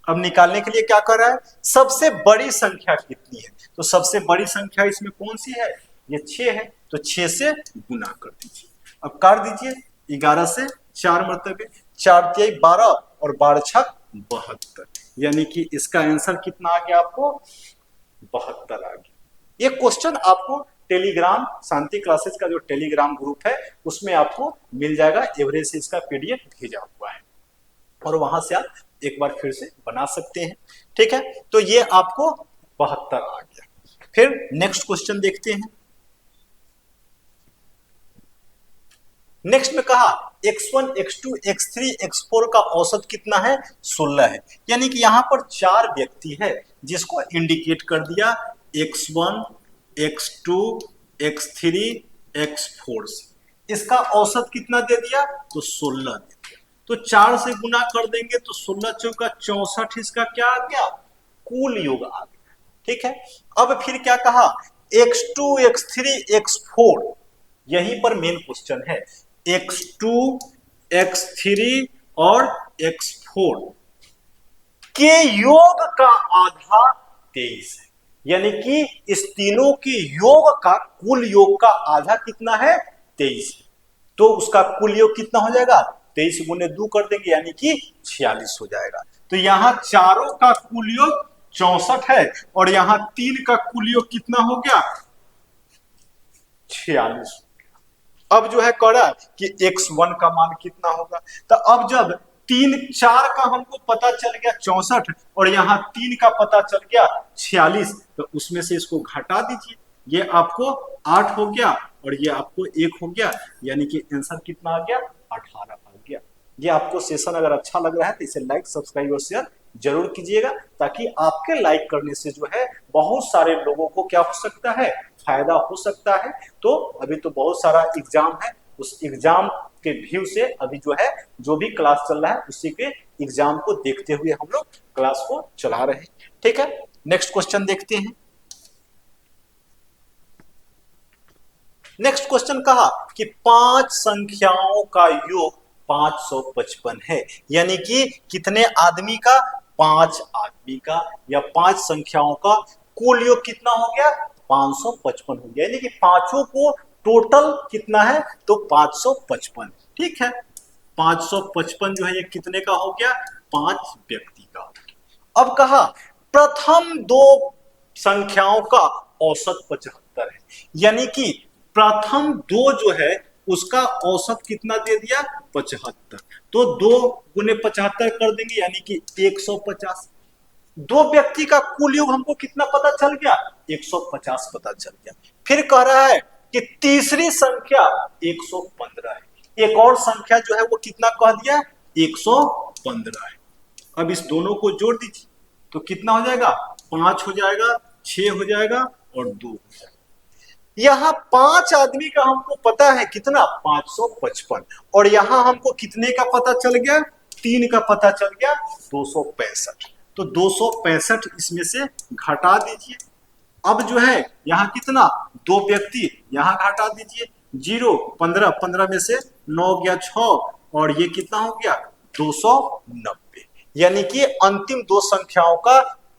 अब निकालने के लिए क्या कर रहा है, सबसे बड़ी संख्या कितनी है, तो सबसे बड़ी संख्या इसमें कौन सी है, ये 6 है, तो 6 से गुना कर दीजिए। अब काट दीजिए, 11 से 4 मरतबे, 4 3 12 और 12 6 72 यानी कि इसका आंसर कितना आ गया आपको, 72 आ गया। ये क्वेश्चन आपको टेलीग्राम शांति क्लासेस का जो टेलीग्राम ग्रुप है उसमें आपको मिल जाएगा। एवरेज से इसका पीडीएफ भेजा हुआ है और वहां से आप एक बार फिर से बना सकते हैं। ठीक है, तो ये आपको 72 आ गया। फिर नेक्स्ट क्वेश्चन देखते हैं। नेक्स्ट में कहा x1 x2 x3 x4 का औसत कितना है, 16 है। यानी कि यहां पर 4 व्यक्ति है जिसको इंडिकेट कर दिया x1, x2, x3, x4 से। इसका औसत कितना दे दिया? तो 16 दे दिया। तो 4 से गुना कर देंगे तो 16 चौका 64, इसका क्या आ गया? कुल योग आ गया। ठीक है, अब फिर क्या कहा? x2, x3, x4, यहीं पर मेन क्वेश्चन है। x2, x3 और x4 के योग का आधा 23 है, यानी कि इस तीनों के योग का कुल योग का आधा कितना है? 23 है। तो उसका कुल योग कितना हो जाएगा? 23 गुने 2 कर देंगे, यानी कि 46 हो जाएगा। तो यहां चारों का कुल योग 64 है और यहां 3 का कुल योग कितना हो गया? 46। अब जो है करा कि x1 का मान कितना होगा। तो अब जब 3, 4 का हमको पता चल गया 64 और यहाँ 3 का पता चल गया 46, तो उसमें से इसको घटा दीजिए। ये आपको 8 हो गया और ये आपको 1 हो गया, यानी कि आंसर कितना आ गया? 18 आ गया। ये आपको सेशन अगर अच्छा लग रहा है तो इसे लाइक, सब्सक्राइब और शेयर जरूर कीजिएगा, ताकि आपके लाइक करने से जो है बहुत सारे लोगों को क्या हो सकता है? फायदा हो सकता है। तो अभी तो बहुत सारा एग्जाम है, उस एग्जाम के व्यू से अभी जो है जो भी क्लास चल रहा है उसी के एग्जाम को देखते हुए हम लोग क्लास को चला रहे हैं। ठीक है, नेक्स्ट क्वेश्चन देखते हैं। नेक्स्ट क्वेश्चन कहा कि 5 संख्याओं का योग 555 है, यानी कि कितने आदमी का? 5 आदमी का, या 5 संख्याओं का कुल योग कितना हो गया? 555 हो गया, यानी कि पांचों को टोटल कितना है? तो 555। ठीक है, 555 जो है ये कितने का हो गया? 5 व्यक्ति का। अब कहा प्रथम 2 संख्याओं का औसत 75 है, यानी कि प्रथम 2 जो है उसका औसत कितना दे दिया? 75। तो 2 गुने 75 कर देंगे, यानी कि 150। 2 व्यक्ति का कुल योग हमको कितना पता चल गया? 150 पता चल गया। फिर कह रहा है कि तीसरी संख्या 115 है। एक और संख्या जो है वो कितना कह दिया? 115 है। अब इस दोनों को जोड़ दीजिए तो कितना हो जाएगा? 5 हो जाएगा, 6 हो जाएगा और 2 हो जाएगा। यहां 5 आदमी का हमको पता है कितना? 555, और यहां हमको कितने का पता चल गया? 3 का पता चल गया, 265। तो 265 इसमें से घटा दीजिए। अब जो है यहाँ कितना? 2 व्यक्ति, यहाँ घटा दीजिए 0, 15, 15 में से 9 गया 6, और ये कितना हो गया? 290। यानी कि अंतिम 2 संख्याओं का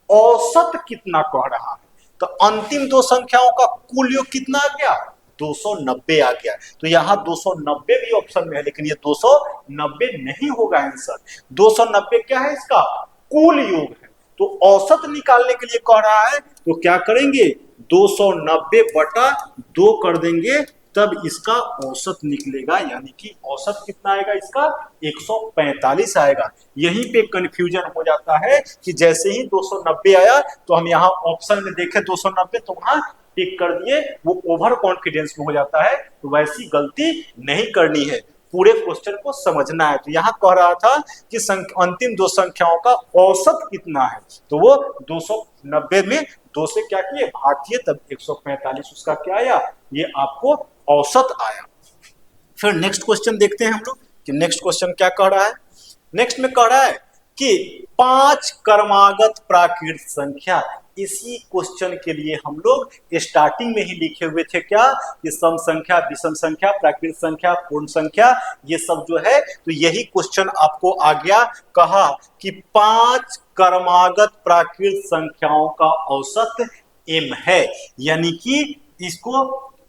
औसत कितना कह रहा है? तो अंतिम 2 संख्याओं का कुल योग कितना आ गया? 290 आ गया। तो यहाँ 290 भी ऑप्शन में है, लेकिन ये 290 नहीं होगा आंसर। 290 क्या है? इसका कुल योग है। तो औसत निकालने के लिए कह रहा है, तो क्या करेंगे? 290 बटा 2 कर देंगे, तब इसका औसत निकलेगा, यानी कि औसत कितना आएगा इसका? 145 आएगा। यहीं पे कंफ्यूजन हो जाता है कि जैसे ही 290 आया तो हम यहाँ ऑप्शन में देखें 290 तो वहां टिक कर दिए, वो ओवर कॉन्फिडेंस में हो जाता है। तो वैसी गलती नहीं करनी है, पूरे क्वेश्चन को समझना है। तो यहाँ कह रहा था कि अंतिम 2 संख्याओं का औसत कितना है, तो वो 290 में 2 से क्या किए? भाग किए, तब 145 उसका क्या आया? ये आपको औसत आया। फिर नेक्स्ट क्वेश्चन देखते हैं हम लोग कि नेक्स्ट क्वेश्चन क्या कह रहा है। नेक्स्ट में कह रहा है कि 5 क्रमागत प्राकृत संख्या। इसी क्वेश्चन के लिए हम लोग स्टार्टिंग में ही लिखे हुए थे क्या? ये सम संख्या, विषम संख्या, प्राकृत संख्या, पूर्ण संख्या, ये सब जो है, तो यही क्वेश्चन आपको आ गया। कहा कि 5 क्रमागत प्राकृत संख्याओं का औसत m है, यानी कि इसको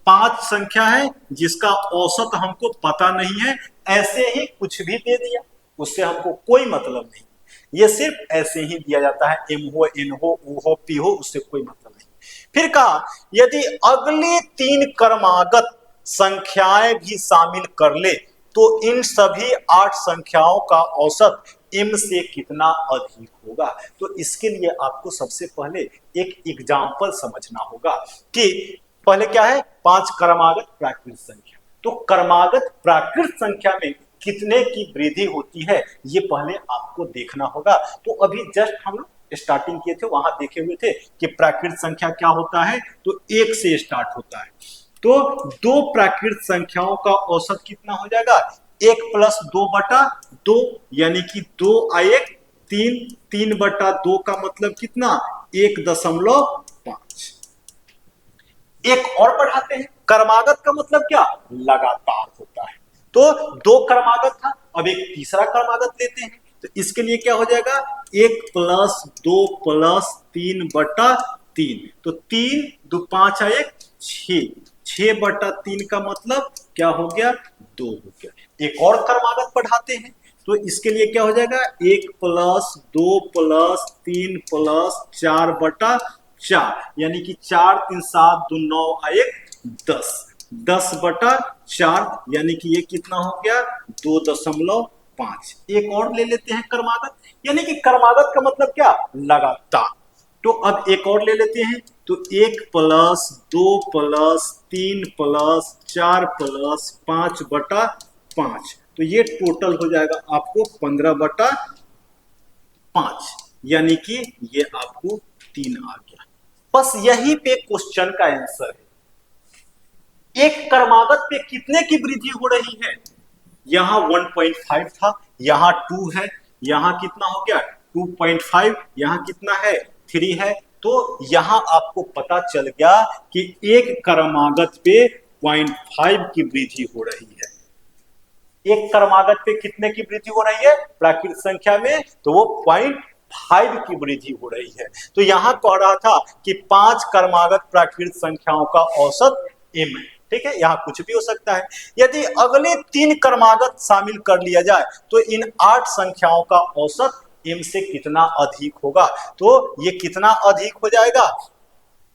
5 संख्या है जिसका औसत हमको पता नहीं है, ऐसे ही कुछ भी दे दिया, उससे हमको कोई मतलब नहीं। ये सिर्फ ऐसे ही दिया जाता है, m हो, n हो, u हो, p हो, उससे कोई मतलब नहीं। फिर कहा यदि अगली 3 क्रमागत संख्याएं भी शामिल कर ले तो इन सभी 8 संख्याओं का औसत m से कितना अधिक होगा। तो इसके लिए आपको सबसे पहले एक एग्जाम्पल समझना होगा कि पहले क्या है? 5 क्रमागत प्राकृत संख्या। तो क्रमागत प्राकृत संख्या में कितने की वृद्धि होती है, ये पहले आपको देखना होगा। तो अभी जस्ट हम लोग स्टार्टिंग किए थे वहां देखे हुए थे कि प्राकृत संख्या क्या होता है, तो 1 से स्टार्ट होता है। तो दो प्राकृत संख्याओं का औसत कितना हो जाएगा, 1 प्लस 2/2, यानी कि 2 × 1 3, 3/2 का मतलब कितना, 1.5। एक और बढ़ाते हैं, क्रमागत का मतलब क्या, लगातार होता है। तो 2 क्रमागत था, अब एक तीसरा क्रमागत लेते हैं, तो इसके लिए क्या हो जाएगा, 1 + 2 + 3/3, तो 3 2 5 1 6, 6/3 का मतलब क्या हो गया, 2 हो गया। एक और क्रमागत बढ़ाते हैं, तो इसके लिए क्या हो जाएगा, 1 + 2 + 3 + 4/4, यानी कि 4 3 7 2 9 1 10, 10/4, यानी कि ये कितना हो गया, 2.5। एक और ले लेते हैं क्रमागत, यानी कि क्रमागत का मतलब क्या, लगातार। तो अब एक और ले लेते हैं, तो 1 + 2 + 3 + 4 + 5/5, तो ये टोटल हो जाएगा आपको 15/5, यानी कि ये आपको 3 आ गया। बस यही पे क्वेश्चन का आंसर है। एक क्रमागत पे कितने की वृद्धि हो रही है, यहां 1.5 था, यहां 2 है, यहां कितना हो गया 2.5, यहां कितना है 3 है। तो यहां आपको पता चल गया कि एक क्रमागत पे 0.5 की वृद्धि हो रही है। एक क्रमागत पे कितने की वृद्धि हो रही है प्राकृत संख्या में, तो वो 0.5 की वृद्धि हो रही है। तो यहां कह रहा था कि 5 क्रमागत प्राकृत संख्याओं का औसत m है। ठीक है, यहाँ कुछ भी हो सकता है। यदि अगले 3 क्रमागत शामिल कर लिया जाए तो इन 8 संख्याओं का औसत m से कितना अधिक होगा, तो ये कितना अधिक हो जाएगा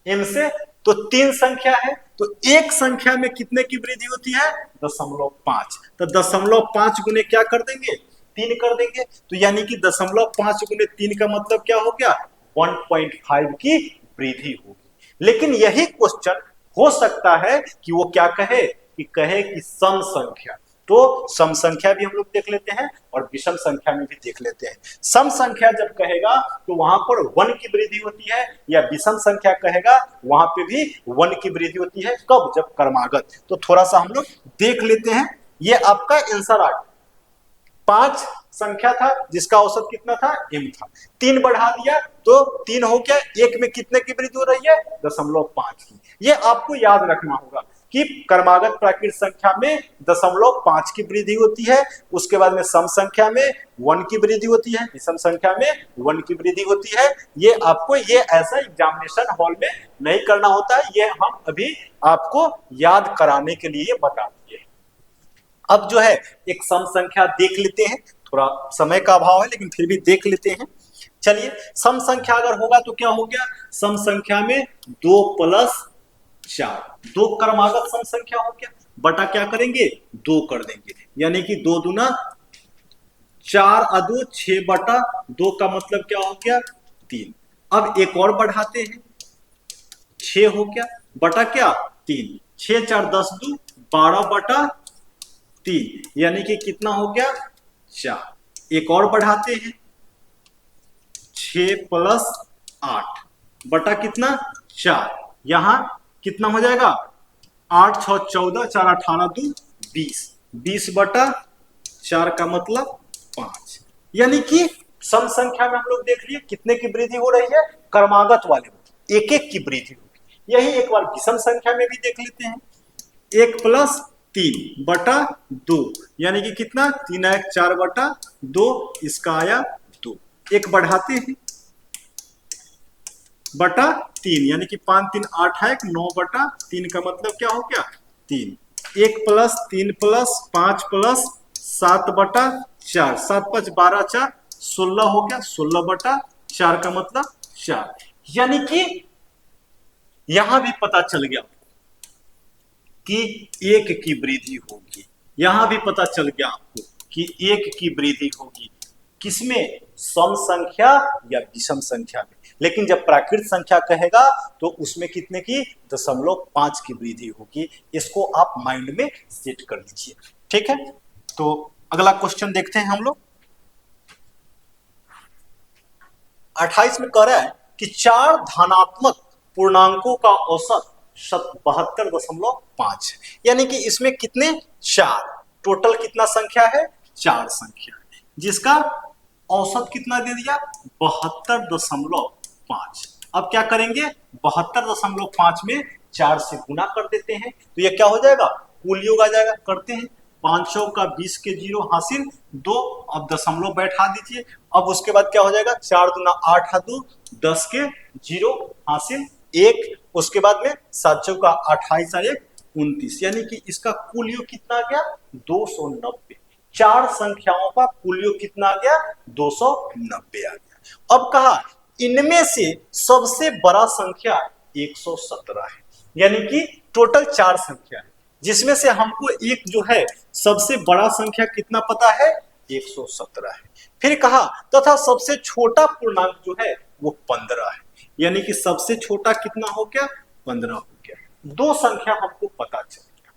m से, तो 3 संख्या है, तो एक संख्या में कितने की वृद्धि होती है 0.5, तो 0.5 गुने क्या कर देंगे 3 कर देंगे, तो यानी कि 0.5 गुने 3 का मतलब क्या हो गया 1.5 की वृद्धि होगी। लेकिन यही क्वेश्चन हो सकता है कि वो क्या कहे कि सम संख्या, तो सम संख्या भी हम लोग देख लेते हैं और विषम संख्या में भी देख लेते हैं। सम संख्या जब कहेगा तो वहां पर 1 की वृद्धि होती है, या विषम संख्या कहेगा वहां पे भी 1 की वृद्धि होती है। कब, जब क्रमागत। तो थोड़ा सा हम लोग देख लेते हैं। ये आपका आंसर आ गया। 5 संख्या था जिसका औसत कितना था m था, 3 बढ़ा दिया तो 3 हो गया, एक में कितने की वृद्धि हो रही है 0.5 की। ये आपको याद रखना होगा कि क्रमागत प्राकृत संख्या में 0.5 की वृद्धि होती है, उसके बाद में सम संख्या में 1 की वृद्धि होती है, विषम संख्या में 1 की वृद्धि होती है। ये आपको ये ऐसा एग्जामिनेशन हॉल में नहीं करना होता है, ये हम अभी आपको याद कराने के लिए बता दिए। अब जो है एक सम संख्या देख लेते हैं, थोड़ा समय का अभाव है लेकिन फिर भी देख लेते हैं। चलिए, सम संख्या अगर होगा तो क्या हो गया, सम संख्या में 2 + 4, 2 क्रमागत सम संख्या हो गया, बटा क्या करेंगे 2 कर देंगे, यानी कि 2 दूना 4 × 2 6/2 का मतलब क्या हो गया 3। अब एक और बढ़ाते हैं, 6 हो गया बटा क्या 3, 6 4 10 2 12/3, यानी कि कितना हो गया 4। एक और बढ़ाते हैं, 6 + 8 बटा कितना 4, यहां कितना हो जाएगा 8 6 14, 4 18 2 20, 20/4 का मतलब 5। यानी कि सम संख्या में हम लोग देख लिए कितने की वृद्धि हो रही है, क्रमागत वाले में एक एक की वृद्धि होगी। यही एक बार विषम संख्या में भी देख लेते हैं, 1 + 3/2, यानी कि कितना 3 1 4/2, इसका आया 2। एक बढ़ाते हैं बटा 3, यानी कि 5 3 8 है 9/3 का मतलब क्या हो गया 3। 1 + 3 + 5 + 7/4, 7 5 12 4 16 हो गया, 16/4 का मतलब 4। यानी कि यहां भी पता चल गया कि 1 की वृद्धि होगी, यहां भी पता चल गया आपको कि 1 की वृद्धि होगी, किसमें सम संख्या या विषम संख्या में। लेकिन जब प्राकृत संख्या कहेगा तो उसमें कितने की 0.5 की वृद्धि होगी। इसको आप माइंड में सेट कर लीजिए, ठीक है। तो अगला क्वेश्चन देखते हैं हम लोग। 28 में कह रहा है कि 4 धनात्मक पूर्णांकों का औसत 72.5 है, यानी कि इसमें कितने 4, टोटल कितना संख्या है 4 संख्या, जिसका औसत कितना दे दिया 72.5। अब क्या करेंगे 72.5 में 4 से गुना कर देते हैं तो ये क्या हो जाएगा कुल योग आ जाएगा। करते हैं 500 का 20 के 0 हासिल 2, अब दशमलव बैठा दीजिए। अब उसके बाद क्या हो जाएगा 4 दूना 8 2 10 के 0 हासिल 1, उसके बाद में 7 का 28 1 29, यानी कि इसका कुल योग कितना आ गया 290। 4 संख्याओं का कुल योग कितना आ गया 290 आ गया। अब कहा इनमें से सबसे बड़ा संख्या 117 है, यानी कि टोटल 4 संख्या है जिसमें से हमको एक जो है सबसे बड़ा संख्या कितना पता है 117 है। फिर कहा तथा सबसे छोटा पूर्णांक जो है वो 15 है, यानी कि सबसे छोटा कितना हो गया 15 हो गया। दो संख्या हमको पता चल गया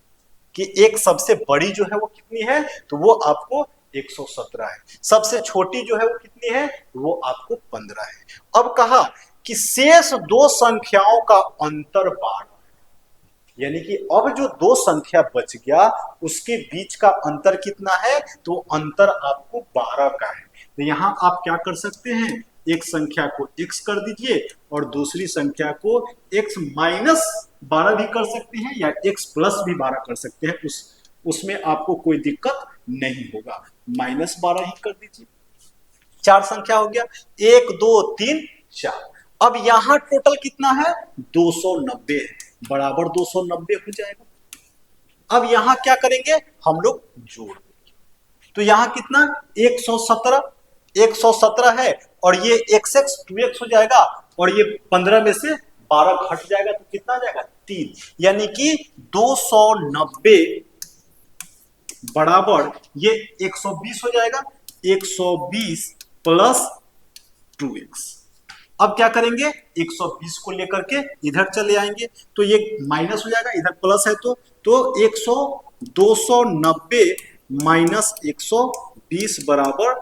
कि एक सबसे बड़ी जो है वो कितनी है तो वो आपको 117 है, सबसे छोटी जो है वो कितनी है वो आपको 15 है। अब कहा कि शेष दो संख्याओं का अंतर 12, यानी कि अब जो दो संख्या बच गया उसके बीच का अंतर कितना है तो अंतर आपको 12 का है। तो यहां आप क्या कर सकते हैं एक संख्या को x कर दीजिए और दूसरी संख्या को x माइनस 12 भी कर सकते हैं या x प्लस भी 12 कर सकते हैं, उसमें आपको कोई दिक्कत नहीं होगा, -12 ही कर दीजिए। 4 संख्या हो गया 1 2 3 4। अब यहां टोटल कितना है 290 है, बराबर 290 हो जाएगा। अब यहां क्या करेंगे हम लोग जोड़ देंगे, तो यहां कितना 117 है और ये xx 2x हो जाएगा और ये 15 में से 12 घट जाएगा तो कितना आ जाएगा 3, यानी कि 290 बराबर ये 120 हो जाएगा, 120 प्लस 2x। अब क्या करेंगे 120 को लेकर के इधर चले आएंगे तो ये माइनस हो जाएगा, इधर प्लस है तो 290 माइनस 120 बराबर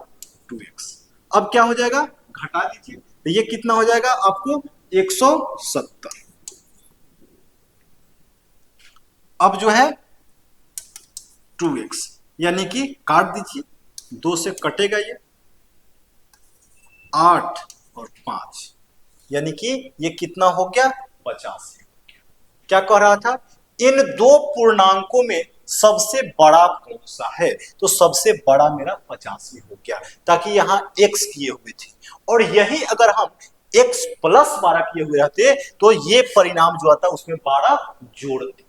2x। अब क्या हो जाएगा घटा दीजिए तो ये कितना हो जाएगा आपको 170। अब जो है 2x यानी कि काट दीजिए, 2 से कटेगा ये 8 और 5, यानी कि ये कितना हो गया 85। क्या कह रहा था इन दो पूर्णांकों में सबसे बड़ा कौन सा है, तो सबसे बड़ा मेरा 85 हो गया, ताकि यहां x किए हुए थे और यही अगर हम x प्लस 12 किए हुए रहते तो ये परिणाम जो आता उसमें 12 जोड़ते।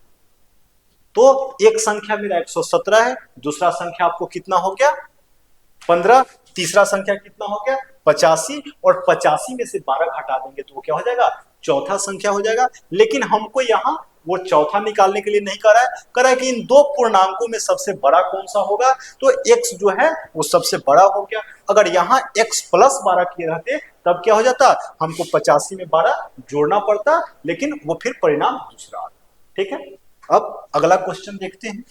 तो एक संख्या मेरा 117 है, दूसरा संख्या आपको कितना हो गया 15, तीसरा संख्या कितना हो गया 85 और 85 में से 12 घटा देंगे तो वो क्या हो जाएगा चौथा संख्या हो जाएगा। लेकिन हमको यहाँ वो चौथा निकालने के लिए नहीं कह रहा है कि इन दो पूर्णांकों में सबसे बड़ा कौन सा होगा, तो x जो है वो सबसे बड़ा हो गया। अगर यहाँ x प्लस 12 किए रहते तब क्या हो जाता हमको 85 में 12 जोड़ना पड़ता, लेकिन वो फिर परिणाम दूसरा आता। ठीक है, अब अगला क्वेश्चन देखते हैं।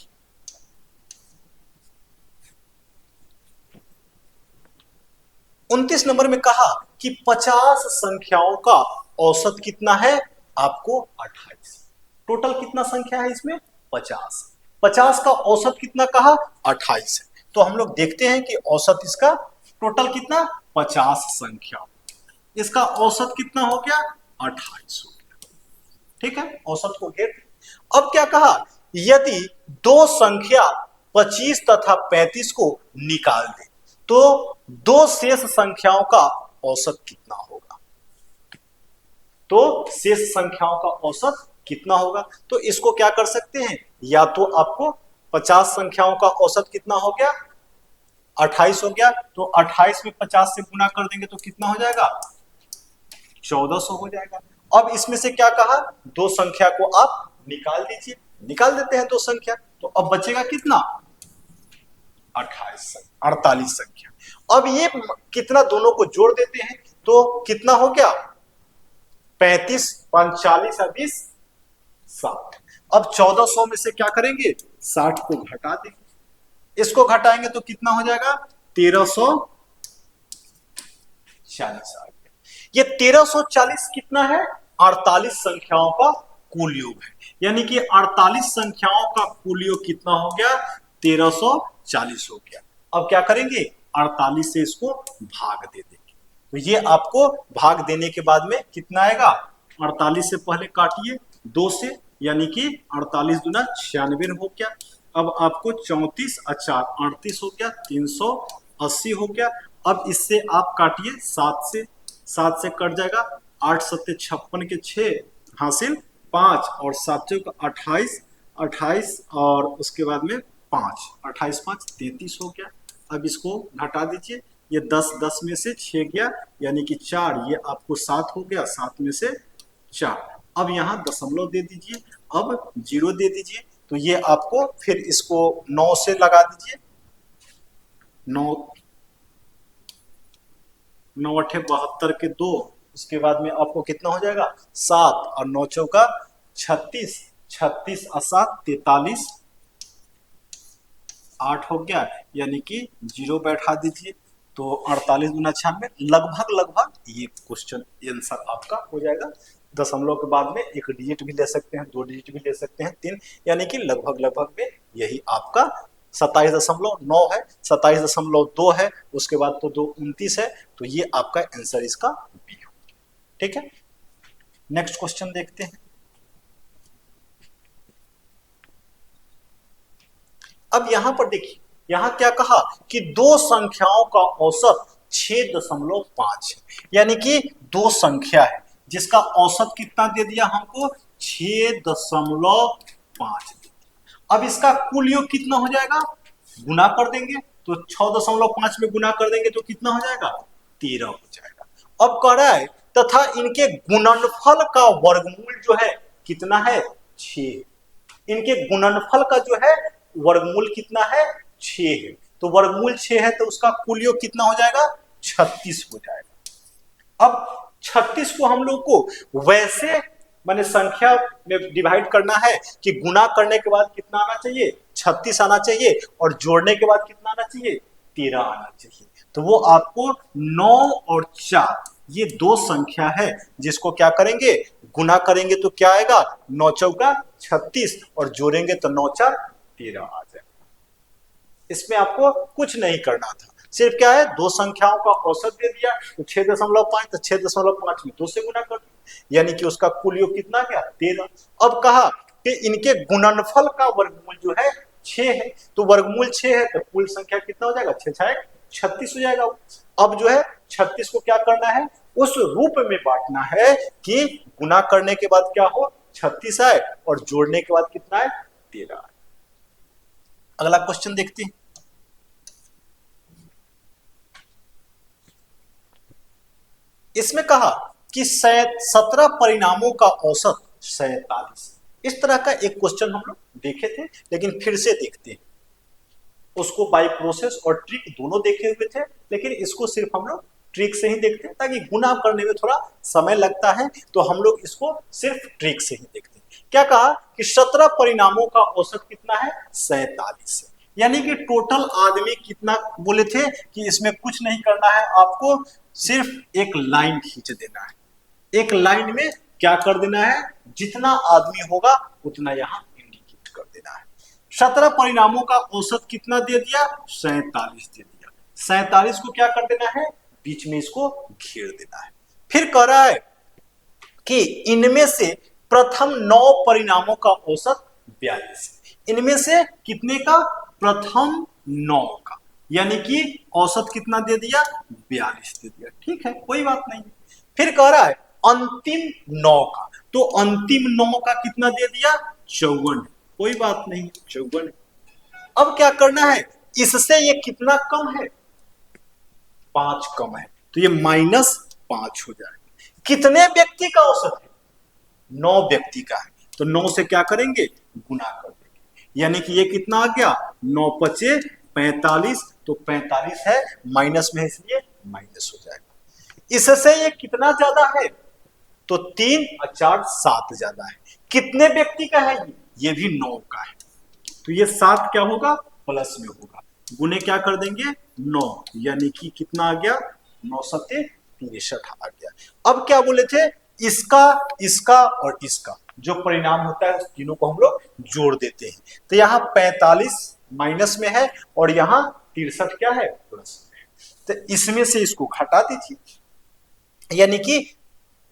29 नंबर में कहा कि 50 संख्याओं का औसत कितना है आपको 28। टोटल कितना संख्या है इसमें 50, 50 का औसत कितना कहा 28 है। तो हम लोग देखते हैं कि औसत इसका टोटल कितना 50 संख्या, इसका औसत कितना हो गया 28 हो गया। ठीक है, औसत को घेर। अब क्या कहा यदि दो संख्या 25 तथा 35 को निकाल दे तो दो शेष संख्याओं का औसत कितना होगा, तो शेष संख्याओं का औसत कितना होगा। तो इसको क्या कर सकते हैं, या तो आपको 50 संख्याओं का औसत कितना हो गया 28 हो गया, तो 28 में 50 से गुना कर देंगे तो कितना हो जाएगा 1400 हो जाएगा। अब इसमें से क्या कहा दो संख्या को आप निकाल दीजिए, निकाल देते हैं दो संख्या, तो अब बचेगा कितना 48 संख्या। अब ये कितना दोनों को जोड़ देते हैं तो कितना हो गया 35 5 40 और 20 60। अब 1400 में से क्या करेंगे 60 को घटा देंगे, इसको घटाएंगे तो कितना हो जाएगा 1340 आ गया। ये 1340 कितना है? 48 संख्याओं का कुल योग है, यानी कि 48 संख्याओं का कुल योग कितना हो गया? 1340 हो गया। अब क्या करेंगे? 48 से इसको भाग दे देंगे, तो ये आपको भाग देने के बाद में कितना आएगा? 48 से पहले काटिए 2 से, यानी कि 48 दूना 96 हो गया। अब आपको 34 4 38 हो गया, 380 हो गया। अब इससे आप काटिए 7 से, 7 से कट जाएगा, 8 7 56 के 6 हासिल 5 और 7 चौक 28, 28 और उसके बाद में 5, 28 5 33 हो गया। अब इसको घटा दीजिए, ये 10 10 में से 6 गया, यानी कि 4, ये आपको 7 हो गया, 7 में से 4। अब यहाँ दशमलव दे दीजिए, अब 0 दे दीजिए, तो ये आपको फिर इसको 9 से लगा दीजिए, 9 9 8 72 के 2, उसके बाद में आपको कितना हो जाएगा? 7 और 9 चौका 36, 36 और 7 43, 8 हो गया, यानी कि 0 बैठा दीजिए, तो 48 गुना 96, लगभग लगभग ये क्वेश्चन आंसर आपका हो जाएगा। दशमलव के बाद में एक डिजिट भी ले सकते हैं, 2 डिजिट भी ले सकते हैं, 3, यानी कि लगभग लगभग में यही आपका 27.9 है, 27.2 है, उसके बाद तो 2 29 है, तो ये आपका आंसर इसका बी हो। ठीक है, नेक्स्ट क्वेश्चन देखते हैं। अब यहां पर देखिए, यहां क्या कहा कि दो संख्याओं का औसत 6.5 है, यानी कि दो संख्या है जिसका औसत कितना दे दिया हमको? 6.5। अब इसका कुल योग कितना हो जाएगा? गुना कर देंगे, तो 6.5 में गुना कर देंगे तो कितना हो जाएगा? 13 हो जाएगा। अब कह रहा है तथा इनके गुणनफल का वर्गमूल जो है कितना है? 6। इनके गुणनफल का जो है वर्गमूल कितना है? 6 है, तो वर्गमूल 6 है, तो उसका कुल योग कितना हो जाएगा? 36 हो जाएगा। अब 36 को हम लोग को वैसे माने संख्या में डिवाइड करना है कि गुना करने के बाद कितना आना चाहिए? 36 आना चाहिए, और जोड़ने के बाद कितना आना चाहिए? 13 आना चाहिए। तो वो आपको 9 और 4 ये दो संख्या है जिसको क्या करेंगे? गुना करेंगे तो क्या आएगा? 9 चौका 36 और जोड़ेंगे तो 9 4 13 आ जाएगा। इसमें आपको कुछ नहीं करना था, सिर्फ क्या है? दो संख्याओं का औसत दे दिया, तो 6.5, तो 6.5 में 2 से गुना कर दिया, यानी कि उसका कुल योग कितना गया? 13। अब कहा कि इनके गुणनफल का वर्गमूल जो है 6 है, तो वर्गमूल 6 है, तो कुल संख्या कितना हो जाएगा? 6 6 36 हो जाएगा। अब जो है 36 को क्या करना है? उस रूप में बांटना है कि गुना करने के बाद क्या हो? 36 आए, और जोड़ने के बाद कितना है? 13 आए। अगला क्वेश्चन देखते हैं। इसमें कहा कि 17 परिणामों का औसत 47। इस तरह का एक क्वेश्चन हम लोग देखे थे, लेकिन फिर से देखते हैं। उसको बाय प्रोसेस और ट्रिक दोनों देखे हुए थे, लेकिन इसको सिर्फ हम लोग ट्रिक से ही देखते हैं, ताकि गुना करने में थोड़ा समय लगता है, तो हम लोग इसको सिर्फ ट्रिक से ही देखते हैं। क्या कहा कि 17 परिणामों का औसत कितना है? 47 है, यानी कि टोटल आदमी कितना बोले थे कि इसमें कुछ नहीं करना है, आपको सिर्फ एक लाइन खींच देना है। एक लाइन में क्या कर देना है? जितना आदमी होगा उतना यहां इंडिकेट कर देना है। 17 परिणामों का औसत कितना दे दिया? 47 दे दिया। 47 को क्या कर देना है? बीच में इसको घेर देना है। फिर कह रहा है कि इनमें से प्रथम 9 परिणामों का औसत 42। इनमें से कितने का? प्रथम 9 का, यानी कि औसत कितना दे दिया? 42 दे दिया। ठीक है, कोई बात नहीं। फिर कह रहा है अंतिम 9 का, तो अंतिम 9 का कितना दे दिया? 54। कोई बात नहीं, 54। अब क्या करना है? इससे ये कितना कम है? 5 कम है, तो ये -5 हो जाएगा। कितने व्यक्ति का औसत है? 9 व्यक्ति का है, तो 9 से क्या करेंगे? गुना कर देंगे, यानी कि ये कितना आ गया? 9 पचे 45, तो 45 है, माइनस में है इसलिए माइनस हो जाएगा। इससे ये कितना ज्यादा है? तो 3 और 4 7 ज्यादा है। कितने व्यक्ति का है? ये भी 9 का है, तो ये 7 क्या होगा? प्लस में होगा। गुने क्या कर देंगे? 9, यानी कि कितना आ गया? 9 सत्ते 63 आ गया। अब क्या बोले थे, इसका इसका और इसका जो परिणाम होता है उस तीनों को हम लोग जोड़ देते हैं। तो यहाँ 45 माइनस में है और यहाँ 63 क्या है, प्लस में है। तो इसमें से इसको घटा दीजिए, यानी कि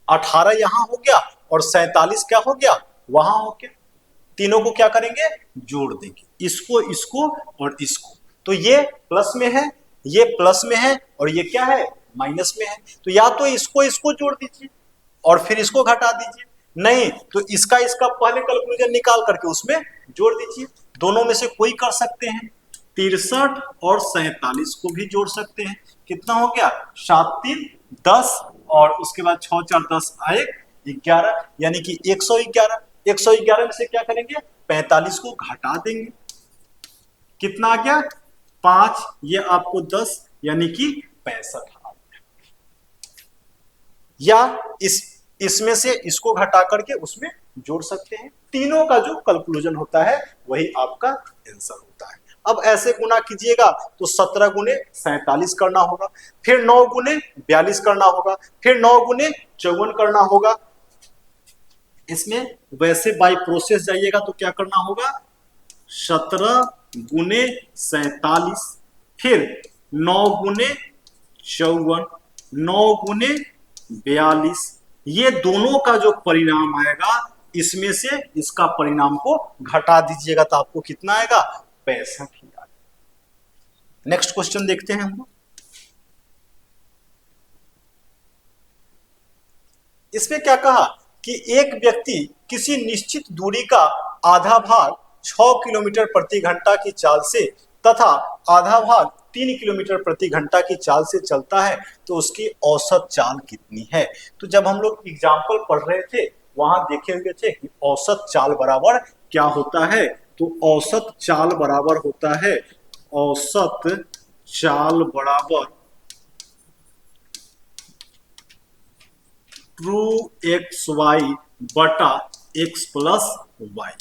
18 यहां हो गया और 47 क्या हो गया, वहां हो गया। तीनों को क्या करेंगे, जोड़ देंगे, इसको इसको और इसको। तो ये प्लस में है, ये प्लस में है और ये क्या है, माइनस में है। तो या तो इसको इसको जोड़ दीजिए और फिर इसको घटा दीजिए, नहीं तो इसका इसका पहले कैलकुलेशन निकाल करके उसमें जोड़ दीजिए। दोनों में से कोई कर सकते हैं, 63 और 47 को भी जोड़ सकते हैं। कितना हो गया, 7 3 10 और उसके बाद 6 4 10 आए 11, यानी कि 111। 111 में से क्या करेंगे, 45 को घटा देंगे, कितना आ गया 5, ये आपको 10 यानी कि 65 आ गया। या इसमें से इसको घटा करके उसमें जोड़ सकते हैं। तीनों का जो कंक्लूजन होता है वही आपका आंसर होता है। अब ऐसे गुना कीजिएगा तो 17 गुने 47 करना होगा, फिर 9 गुने 42 करना होगा, फिर 9 गुने 54 करना होगा। इसमें वैसे बाय प्रोसेस जाइएगा तो क्या करना होगा, 17 गुने 47, फिर 9 गुने 54, 9 गुने 42, ये दोनों का जो परिणाम आएगा इसमें से इसका परिणाम को घटा दीजिएगा तो आपको कितना आएगा, 65 ही आएगा। नेक्स्ट क्वेश्चन देखते हैं हम लोग। इसमें क्या कहा कि एक व्यक्ति किसी निश्चित दूरी का आधा भाग 6 किलोमीटर प्रति घंटा की चाल से तथा आधा भाग 3 किलोमीटर प्रति घंटा की चाल से चलता है तो उसकी औसत चाल कितनी है। तो जब हम लोग एग्जाम्पल पढ़ रहे थे वहां देखे हुए थे कि औसत चाल बराबर क्या होता है, तो औसत चाल बराबर होता है, औसत चाल बराबर 2xy बटा x प्लस वाई।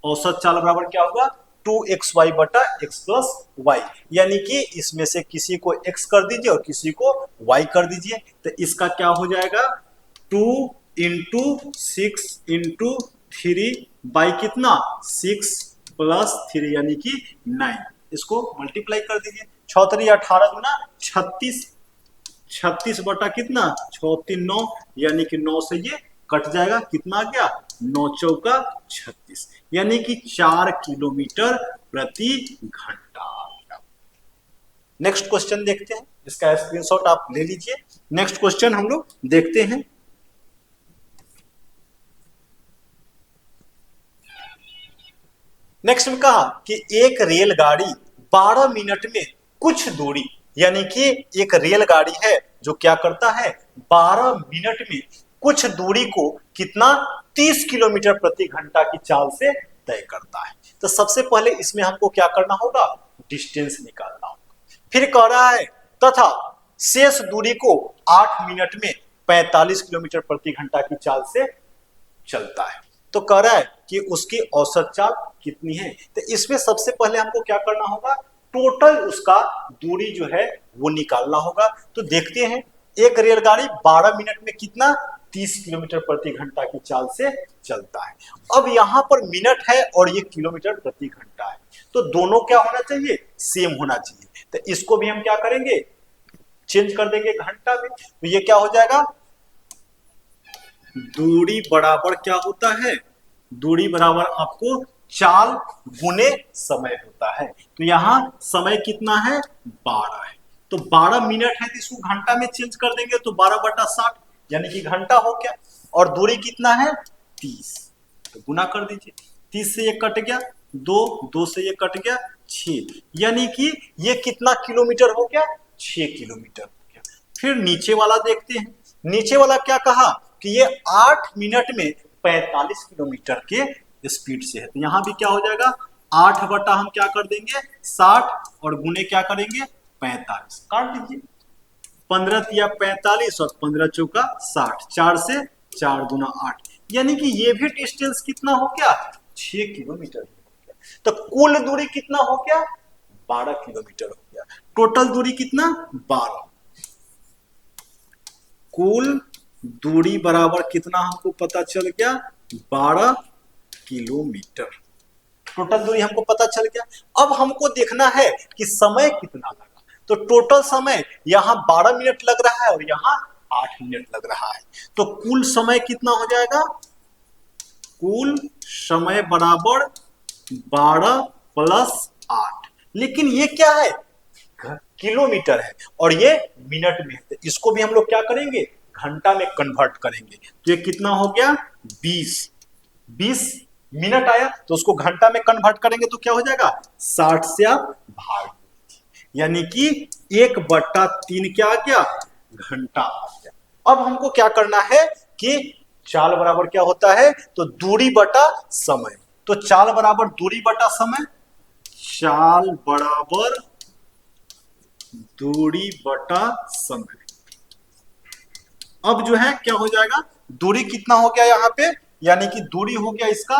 औसत चाल बराबर क्या होगा, 2xy बटा x प्लस वाई, यानी कि इसमें से किसी को x कर दीजिए और किसी को y कर दीजिए। तो इसका क्या हो जाएगा, 2 इंटू 6 इंटू 3 बाई कितना 6 प्लस 3 यानी कि 9, इसको मल्टीप्लाई कर दीजिए। 6 3 18 गुना 36, 36 बटा कितना 6 3 9, यानी कि 9 से ये कट जाएगा, कितना आ गया 9 चौका 36, यानी कि 4 किलोमीटर प्रति घंटा। नेक्स्ट क्वेश्चन देखते हैं, इसका स्क्रीनशॉट आप ले लीजिए। नेक्स्ट क्वेश्चन हम लोग देखते हैं। नेक्स्ट में कहा कि एक रेलगाड़ी 12 मिनट में कुछ दूरी, यानी कि एक रेलगाड़ी है जो क्या करता है 12 मिनट में कुछ दूरी को कितना 30 किलोमीटर प्रति घंटा की चाल से तय करता है। तो सबसे पहले इसमें हमको क्या करना होगा, डिस्टेंस निकालना होगा। फिर कह रहा है तथा शेष दूरी को 8 मिनट में 45 किलोमीटर प्रति घंटा की चाल से चलता है। तो कह रहा है कि उसकी औसत चाल कितनी है। तो इसमें सबसे पहले हमको क्या करना होगा, टोटल उसका दूरी जो है वो निकालना होगा। तो देखते हैं, एक रेलगाड़ी 12 मिनट में कितना 30 किलोमीटर प्रति घंटा की चाल से चलता है। अब यहां पर मिनट है और ये किलोमीटर प्रति घंटा है, तो दोनों क्या होना चाहिए, सेम होना चाहिए। तो इसको भी हम क्या करेंगे, चेंज कर देंगे घंटा में। तो ये क्या हो जाएगा, दूरी बराबर क्या होता है, दूरी बराबर आपको चाल गुने समय होता है। तो यहां समय कितना है 12 है, तो 12 मिनट है तो इसको घंटा में चेंज कर देंगे तो 12 बटा 60 यानी कि घंटा हो गया। और दूरी कितना है 30, तो गुना कर दीजिए, 30 से ये कट गया 2, 2 से ये कट गया 6, यानी कि ये कितना किलोमीटर हो गया 6 किलोमीटर हो गया। फिर नीचे वाला देखते हैं, नीचे वाला क्या कहा कि ये 8 मिनट में 45 किलोमीटर के स्पीड से है। तो यहां भी क्या हो जाएगा 8 बटा हम क्या कर देंगे 60 और गुने क्या करेंगे 45, काट दीजिए, 15 तिया 45 और 15 चौका 60, 4 से 4 गुना 8, यानी कि ये भी डिस्टेंस कितना हो गया 6 किलोमीटर हो गया। तो कुल दूरी कितना हो गया 12 किलोमीटर हो गया। टोटल दूरी कितना 12। कुल दूरी बराबर कितना हमको पता चल गया, 12 किलोमीटर। टोटल दूरी हमको पता चल गया। अब हमको देखना है कि समय कितना लगा। तो टोटल समय यहाँ 12 मिनट लग रहा है और यहाँ 8 मिनट लग रहा है। तो कुल समय कितना हो जाएगा, कुल समय बराबर 12 प्लस 8। लेकिन ये क्या है, किलोमीटर है और ये मिनट में है। तो इसको भी हम लोग क्या करेंगे, घंटा में कन्वर्ट करेंगे। तो ये कितना हो गया, 20 मिनट आया, तो उसको घंटा में कन्वर्ट करेंगे तो क्या हो जाएगा, 60 से आप भाग, यानी कि 1/3 क्या आ गया, घंटा आ गया। अब हमको क्या करना है कि चाल बराबर क्या होता है, तो दूरी बटा समय। तो चाल बराबर दूरी बटा समय, चाल बराबर दूरी बटा समय। अब जो है क्या हो जाएगा, दूरी कितना हो गया यहाँ पे, यानी कि दूरी हो गया इसका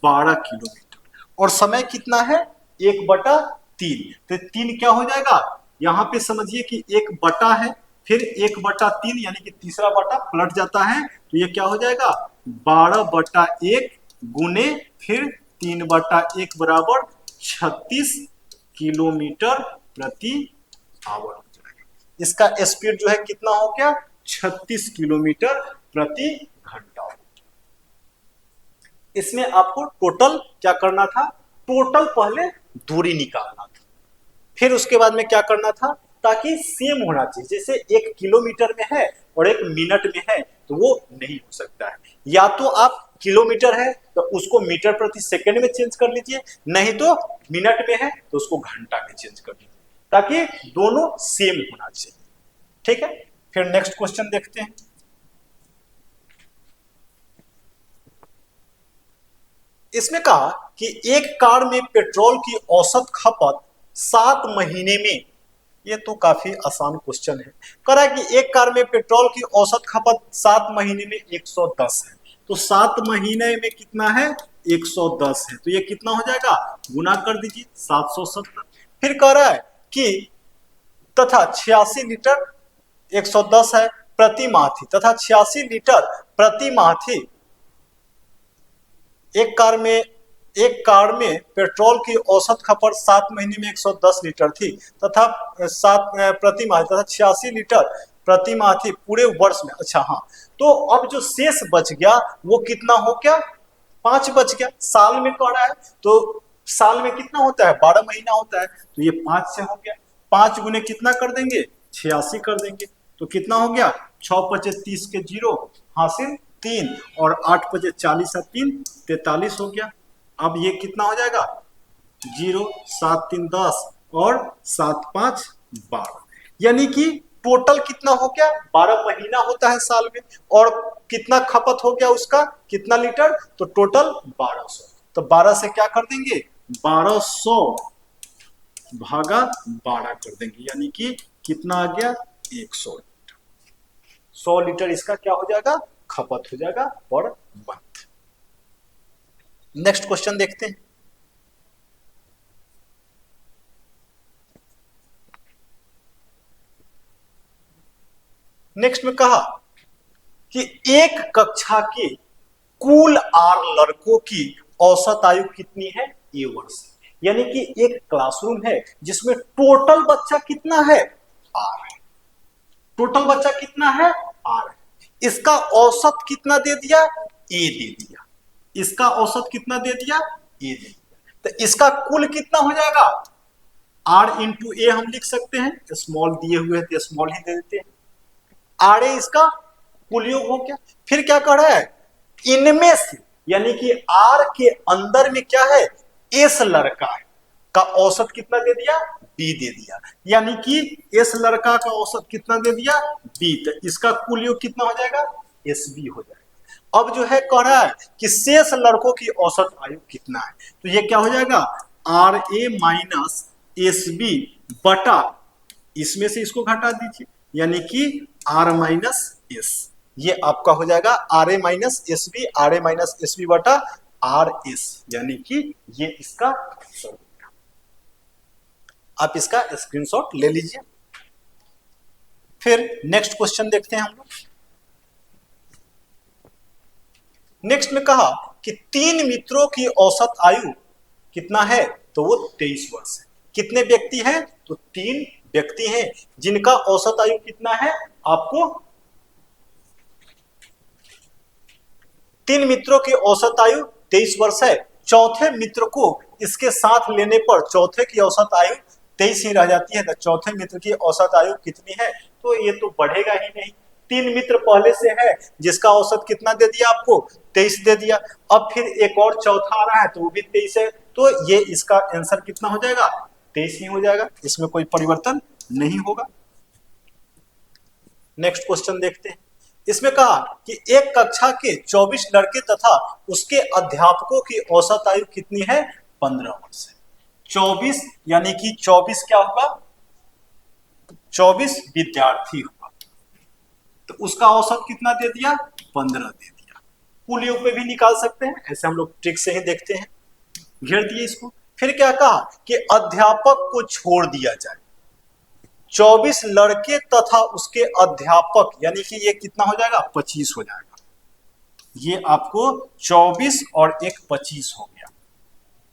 12 किलोमीटर और समय कितना है 1/3। तो 3 क्या हो जाएगा, यहाँ पे समझिए कि 1 बटा है, फिर 1/3 यानी कि तीसरा बटा पलट जाता है, तो ये क्या हो जाएगा 12/1 गुने फिर 3/1 बराबर 36 किलोमीटर प्रति आवर हो जाएगा। इसका स्पीड जो है कितना हो गया, 36 किलोमीटर प्रति घंटा। इसमें आपको टोटल क्या करना था, टोटल पहले दूरी निकालना था, फिर उसके बाद में क्या करना था, ताकि सेम होना चाहिए। जैसे 1 किलोमीटर में है और 1 मिनट में है तो वो नहीं हो सकता है। या तो आप किलोमीटर है तो उसको मीटर प्रति सेकंड में चेंज कर लीजिए, नहीं तो मिनट में है तो उसको घंटा में चेंज कर लीजिए, ताकि दोनों सेम होना चाहिए। ठीक है, फिर नेक्स्ट क्वेश्चन देखते हैं। इसमें कहा कि एक कार में पेट्रोल की औसत खपत 7 महीने में, ये तो काफी आसान क्वेश्चन है। कह रहा है कि एक कार में पेट्रोल की औसत खपत 7 महीने में 110 है। तो 7 महीने में कितना है, 110 है, तो ये कितना हो जाएगा, गुना कर दीजिए 770। फिर कह रहा है कि तथा 86 लीटर 110 है प्रति माह थी, तथा 86 लीटर प्रति माह थी। एक कार में पेट्रोल की औसत खपत 7 महीने में 110 लीटर थी तथा 7 प्रति माह तथा 86 लीटर प्रति माह थी पूरे वर्ष में। अच्छा हाँ, तो अब जो शेष बच गया वो कितना हो गया, 5 बच गया। साल में कह रहा है तो साल में कितना होता है, 12 महीना होता है, तो ये 5 से हो गया। 5 गुने कितना कर देंगे, 86 कर देंगे, तो कितना हो गया, 6 × 5 = 30 के 0 हासिल 3 और 8 × 5 = 40 और 3 43 हो गया। अब ये कितना हो जाएगा, 0 7 3 10 और 7 5 12, यानी कि टोटल कितना हो गया, 12 महीना होता है साल में, और कितना खपत हो गया उसका, कितना लीटर, तो टोटल 1200। तो 12 से क्या कर देंगे, 1200 भागा 12 कर देंगे, यानी कि कितना आ गया, 100 लीटर। 100 लीटर इसका क्या हो जाएगा, खपत हो जाएगा पर मंथ। नेक्स्ट क्वेश्चन देखते हैं। नेक्स्ट में कहा कि एक कक्षा के कुल 8 लड़कों की औसत आयु कितनी है, ए वर्ष। यानी कि एक क्लासरूम है जिसमें टोटल बच्चा कितना है, 8 है। टोटल बच्चा कितना है, 8 है। इसका औसत कितना दे दिया, ए दे दिया। इसका औसत कितना दे दिया, ए दे दिया। तो इसका कुल कितना हो जाएगा, आर इंटू ए हम लिख सकते हैं, स्मॉल दिए हुए हैं तो स्मॉल ही दे देते हैं। आर ए इसका कुल योग हो गया। फिर क्या कर रहा है, इनमें से, यानी कि आर के अंदर में क्या है, एस लड़का है का औसत कितना दे दिया, बी दे दिया, यानी कि एस लड़का का औसत कितना दे दिया, बी। तो इसका कुल योग कितना हो जाएगा, एस बी हो जाएगा। अब जो है कह रहा है कि शेष लड़कों की औसत आयु कितना है, तो ये क्या हो जाएगा, R A minus S B बटा, इसमें से इसको घटा दीजिए, यानी कि आर माइनस एस, ये आपका हो जाएगा R A minus S B, R A minus S B बटा आर एस, यानी कि ये इसका आंसर होगा। आप इसका स्क्रीनशॉट ले लीजिए। फिर नेक्स्ट क्वेश्चन देखते हैं हम लोग। नेक्स्ट में कहा कि 3 मित्रों की औसत आयु कितना है, तो वो 23 वर्ष है। कितने व्यक्ति हैं, तो 3 व्यक्ति हैं जिनका औसत आयु कितना है, आपको 3 मित्रों की औसत आयु 23 वर्ष है। चौथे मित्र को इसके साथ लेने पर चौथे की औसत आयु 23 ही रह जाती है। तो चौथे मित्र की औसत आयु कितनी है, तो ये तो बढ़ेगा ही नहीं। 3 मित्र पहले से है जिसका औसत कितना दे दिया आपको, 23 दे दिया। अब फिर एक और चौथा आ रहा है तो वो भी 23 है, तो ये इसका आंसर कितना हो जाएगा, 23 ही हो जाएगा, इसमें कोई परिवर्तन नहीं होगा। नेक्स्ट क्वेश्चन देखते हैं। इसमें कहा कि एक कक्षा के 24 लड़के तथा उसके अध्यापकों की औसत आयु कितनी है, 15 वर्ष है। 24 यानी कि 24 क्या होगा, 24 विद्यार्थी होगा, तो उसका औसत कितना दे दिया, 15 दे दिया। कुल योग पे भी निकाल सकते हैं, ऐसे हम लोग ट्रिक से ही देखते हैं। घेर दिए इसको। फिर क्या कहा कि अध्यापक को छोड़ दिया जाए। 24 लड़के तथा उसके अध्यापक, यानी कि ये कितना हो जाएगा, 25 हो जाएगा। ये आपको 24 और एक 25 हो गया।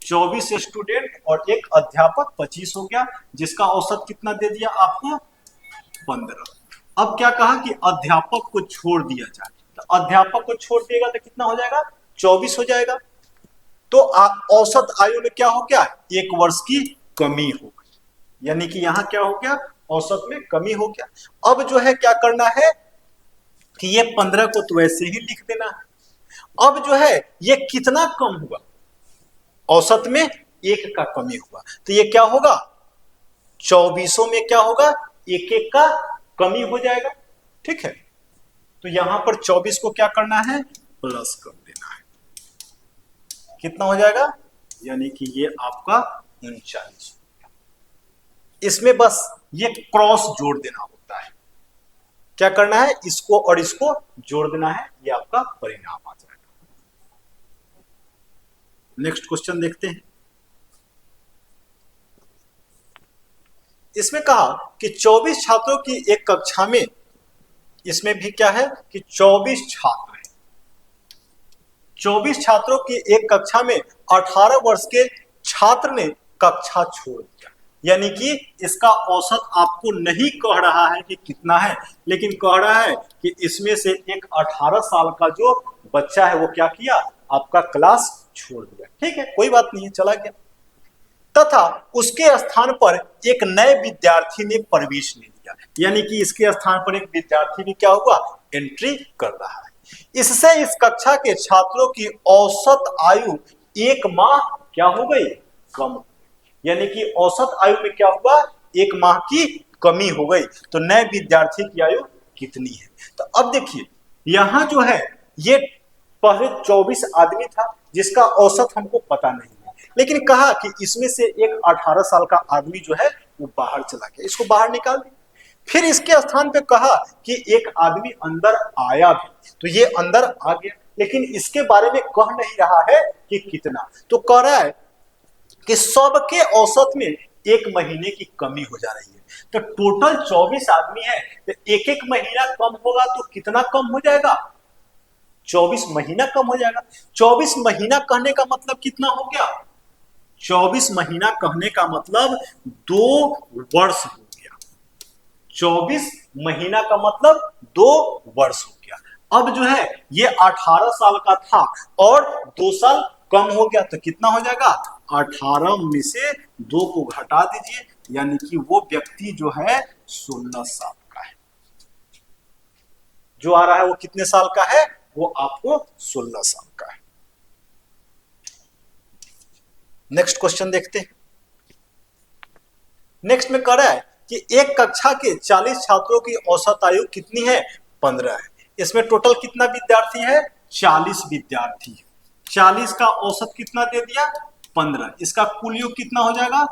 24 स्टूडेंट और एक अध्यापक 25 हो गया, जिसका औसत कितना दे दिया आपको, 15। अब क्या कहा कि अध्यापक को छोड़ दिया जाए, तो अध्यापक को छोड़ दिएगा तो कितना हो जाएगा, 24 हो जाएगा। तो औसत आयु में क्या हो गया, 1 वर्ष की कमी हो गई, यानी कि यहां क्या हो गया, औसत में कमी हो गया। अब जो है क्या करना है कि ये 15 को तो वैसे ही लिख देना है। अब जो है ये कितना कम हुआ, औसत में 1 का कमी हुआ, तो ये क्या होगा, 24 में क्या होगा, 1 का कमी हो जाएगा। ठीक है, तो यहां पर 24 को क्या करना है, प्लस कर देना है। कितना हो जाएगा, यानी कि ये आपका 39। इसमें बस ये क्रॉस जोड़ देना होता है। क्या करना है, इसको और इसको जोड़ देना है, ये आपका परिणाम आ जाएगा। नेक्स्ट क्वेश्चन देखते हैं। इसमें कहा कि 24 छात्रों की एक कक्षा में, इसमें भी क्या है कि 24 छात्र हैं। 24 छात्रों की एक कक्षा में 18 वर्ष के छात्र ने कक्षा छोड़ दिया, यानी कि इसका औसत आपको नहीं कह रहा है कि कितना है, लेकिन कह रहा है कि इसमें से एक 18 साल का जो बच्चा है वो क्या किया, आपका क्लास छोड़ दिया। ठीक है, कोई बात नहीं है, चला गया। तथा उसके स्थान पर एक नए विद्यार्थी ने प्रवेश ले लिया, यानी कि इसके स्थान पर एक विद्यार्थी भी क्या हुआ, एंट्री कर रहा है। इससे इस कक्षा के छात्रों की औसत आयु 1 माह क्या हो गई, कम, यानी कि औसत आयु में क्या हुआ, 1 माह की कमी हो गई। तो नए विद्यार्थी की आयु कितनी है, तो अब देखिए यहां जो है ये पहले 24 आदमी था जिसका औसत हमको पता नहीं है, लेकिन कहा कि इसमें से एक 18 साल का आदमी जो है वो बाहर चला गया, इसको बाहर निकाल दिया। फिर इसके स्थान पे कहा कि एक आदमी अंदर आया भी, तो ये अंदर आ गया, लेकिन इसके बारे में कह नहीं रहा है कि कितना, तो कह रहा है कि सबके औसत में 1 महीने की कमी हो जा रही है। तो टोटल 24 आदमी है, तो एक एक महीना कम होगा तो कितना कम हो जाएगा, 24 महीना कम हो जाएगा। 24 महीना कहने का मतलब कितना हो गया, 24 महीना कहने का मतलब 2 वर्ष हो गया। 24 महीना का मतलब 2 वर्ष हो गया। अब जो है ये 18 साल का था और 2 साल कम हो गया, तो कितना हो जाएगा, 18 में से 2 को घटा दीजिए, यानी कि वो व्यक्ति जो है 16 साल का है। जो आ रहा है वो कितने साल का है, वो आपको 16 साल का है। नेक्स्ट क्वेश्चन देखते हैं। नेक्स्ट में कह रहा है कि एक कक्षा के 40 छात्रों की औसत आयु कितनी है, 15 है। इसमें टोटल कितना विद्यार्थी है, 40 विद्यार्थी है। 40 का औसत कितना दे दिया, 15। इसका कुल योग कितना हो जाएगा,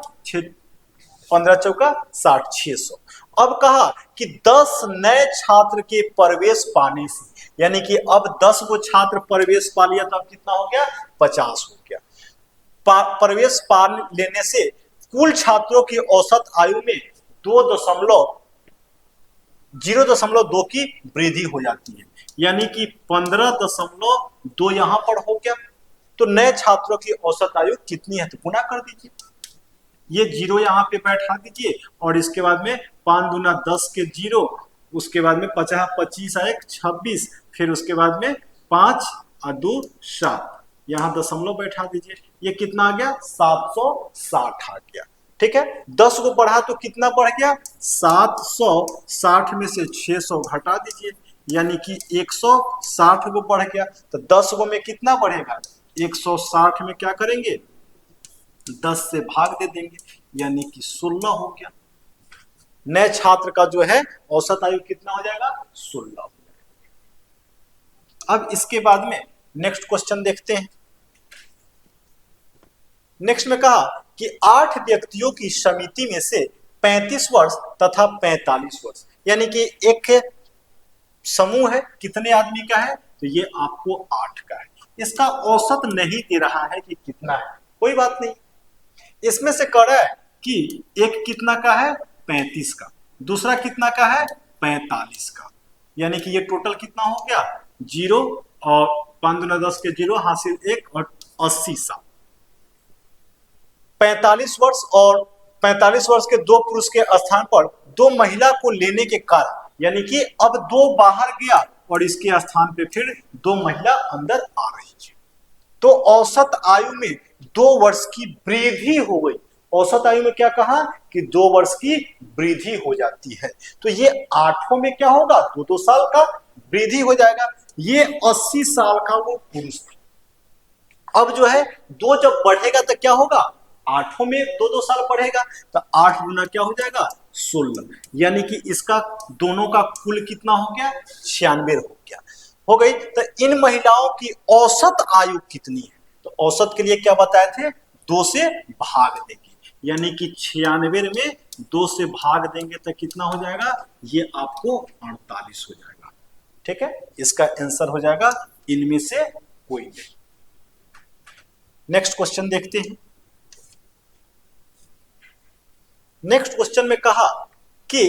15 चौका 60, 600। अब कहा कि 10 नए छात्र के प्रवेश पाने से, यानी कि अब 10 को छात्र प्रवेश पा लिया तो अब कितना हो गया, 50 हो गया। प्रवेश पा लेने से कुल छात्रों की औसत आयु में 0.2 की वृद्धि हो जाती है, यानी कि 15.2 यहां पर हो गया। तो नए छात्रों की औसत आयु कितनी है, तो गुना कर दीजिए, ये 0 यहाँ पे बैठा दीजिए और इसके बाद में 5 दूना 10 के 0, उसके बाद में 50 25 1 26, फिर उसके बाद में 5 और 2 7, यहाँ दशमलव बैठा दीजिए, ये कितना आ गया 760 आ गया। ठीक है, 10 को बढ़ा तो कितना बढ़ गया 760 में से 600 घटा दीजिए, यानी कि 160 को बढ़ गया। तो 10 को में कितना बढ़ेगा 160 में क्या करेंगे 10 से भाग दे देंगे, यानी कि 16 हो गया। नए छात्र का जो है औसत आयु कितना हो जाएगा 16 हो जाएगा। अब इसके बाद में नेक्स्ट क्वेश्चन देखते हैं। नेक्स्ट में कहा कि 8 व्यक्तियों की समिति में से 35 वर्ष तथा 45 वर्ष, यानी कि एक समूह है, कितने आदमी का है, तो ये आपको 8 का है। इसका औसत नहीं दे रहा है कि कितना है, कोई बात नहीं। इसमें से कह रहा है कि एक कितना का है 35 का, दूसरा कितना का है 45 का, यानी कि ये टोटल कितना हो गया 0 और 5 दूना 10 के 0 हासिल 1 और 80 साल। 45 वर्ष और 45 वर्ष के 2 पुरुष के स्थान पर 2 महिला को लेने के कारण, यानी कि अब 2 बाहर गया और इसके स्थान पे फिर 2 महिला अंदर आ रही है, तो औसत आयु में 2 वर्ष की वृद्धि हो गई। औसत आयु में क्या कहा कि 2 वर्ष की वृद्धि हो जाती है, तो ये 8 में क्या होगा 2-2 साल का वृद्धि हो जाएगा। ये 80 साल का वो पुरुष था। अब जो है 2 जब बढ़ेगा तो क्या होगा 8 में 2-2 साल बढ़ेगा, तो 8 गुना क्या हो जाएगा 16, यानी कि इसका दोनों का कुल कितना हो गया 96 हो गया, हो गई। तो इन महिलाओं की औसत आयु कितनी है, तो औसत के लिए क्या बताए थे 2 से भाग देंगे, यानी कि 96 में 2 से भाग देंगे तो कितना हो जाएगा, ये आपको 48 हो जाएगा। ठीक है, इसका आंसर हो जाएगा इनमें से कोई नहीं। नेक्स्ट क्वेश्चन देखते हैं। नेक्स्ट क्वेश्चन में कहा कि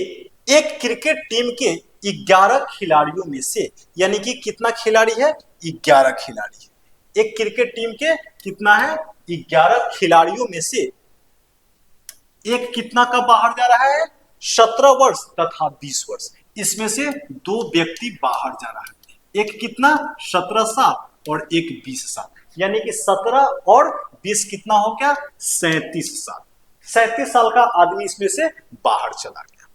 एक क्रिकेट टीम के 11 खिलाड़ियों में से, यानी कि कितना खिलाड़ी है 11 खिलाड़ी है, एक क्रिकेट टीम के कितना है 11 खिलाड़ियों में से एक कितना का बाहर जा रहा है 17 वर्ष तथा 20 वर्ष, इसमें से 2 व्यक्ति बाहर जा रहा है, एक कितना 17 साल और एक 20 साल, यानी कि 17 और 20 कितना हो गया 37 साल। 37 साल का आदमी इसमें से बाहर चला गया।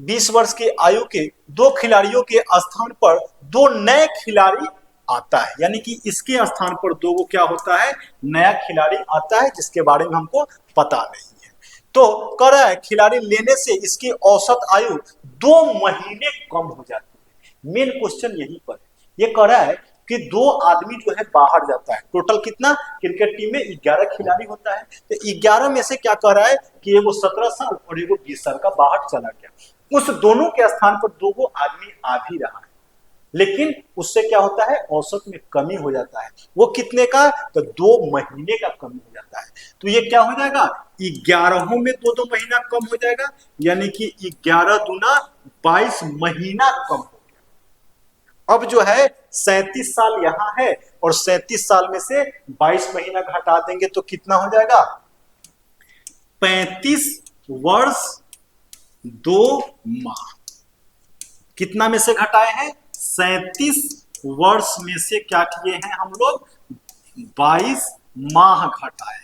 20 वर्ष की आयु के 2 खिलाड़ियों के स्थान पर 2 नए खिलाड़ी आता है, यानी कि इसके स्थान पर 2 को क्या होता है नया खिलाड़ी आता है, जिसके बारे में हमको पता नहीं है। तो कह रहा है खिलाड़ी लेने से इसकी औसत आयु 2 महीने कम हो जाती है। मेन क्वेश्चन यहीं पर ये कह रहा है कि 2 आदमी जो है बाहर जाता है, टोटल कितना क्रिकेट टीम में 11 खिलाड़ी होता है, तो 11 में से क्या कह रहा है कि एगो 17 साल और एगो 20 साल का बाहर चला गया, उस दोनों के स्थान पर 2 आदमी आ भी रहा है, लेकिन उससे क्या होता है औसत में कमी हो जाता है। वो कितने का, तो 2 महीने का कमी हो जाता है। तो ये क्या हो जाएगा 11 में 2-2 महीना कम हो जाएगा, यानी कि 11 दूना 22 महीना कम हो गया। अब जो है 37 साल यहाँ है और 37 साल में से 22 महीना घटा देंगे तो कितना हो जाएगा 35 वर्ष 2 माह। कितना में से घटाए हैं 37 वर्ष में से क्या किए हैं हम लोग 22 माह घटाए,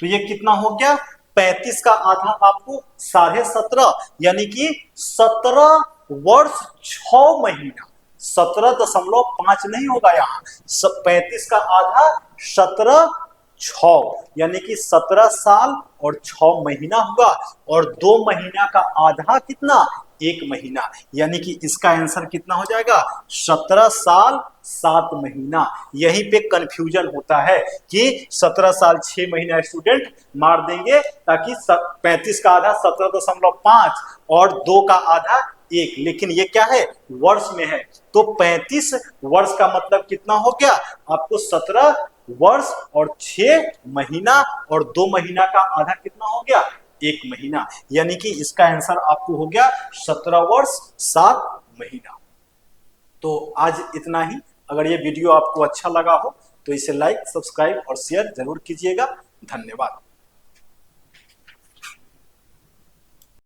तो ये कितना हो गया 35 का आधा आपको 17.5, यानी कि 17 वर्ष 6 महीना, 17.5 नहीं होगा यहाँ, 35 का आधा 17/6, यानी कि 17 साल और 6 महीना हुआ, और 2 महीना का आधा कितना 1 महीना, यानी कि इसका आंसर कितना हो जाएगा 17 साल 7 महीना। यहीं पे कंफ्यूजन होता है कि 17 साल 6 महीना स्टूडेंट मार देंगे, ताकि 35 का आधा 17.5 और 2 का आधा 1, लेकिन ये क्या है वर्ष में है, तो 35 वर्ष का मतलब कितना हो गया आपको 17 वर्ष और 6 महीना और 2 महीना का आधा कितना हो गया 1 महीना, यानी कि इसका आंसर आपको हो गया 17 वर्ष 7 महीना। तो आज इतना ही। अगर ये वीडियो आपको अच्छा लगा हो तो इसे लाइक, सब्सक्राइब और शेयर जरूर कीजिएगा। धन्यवाद।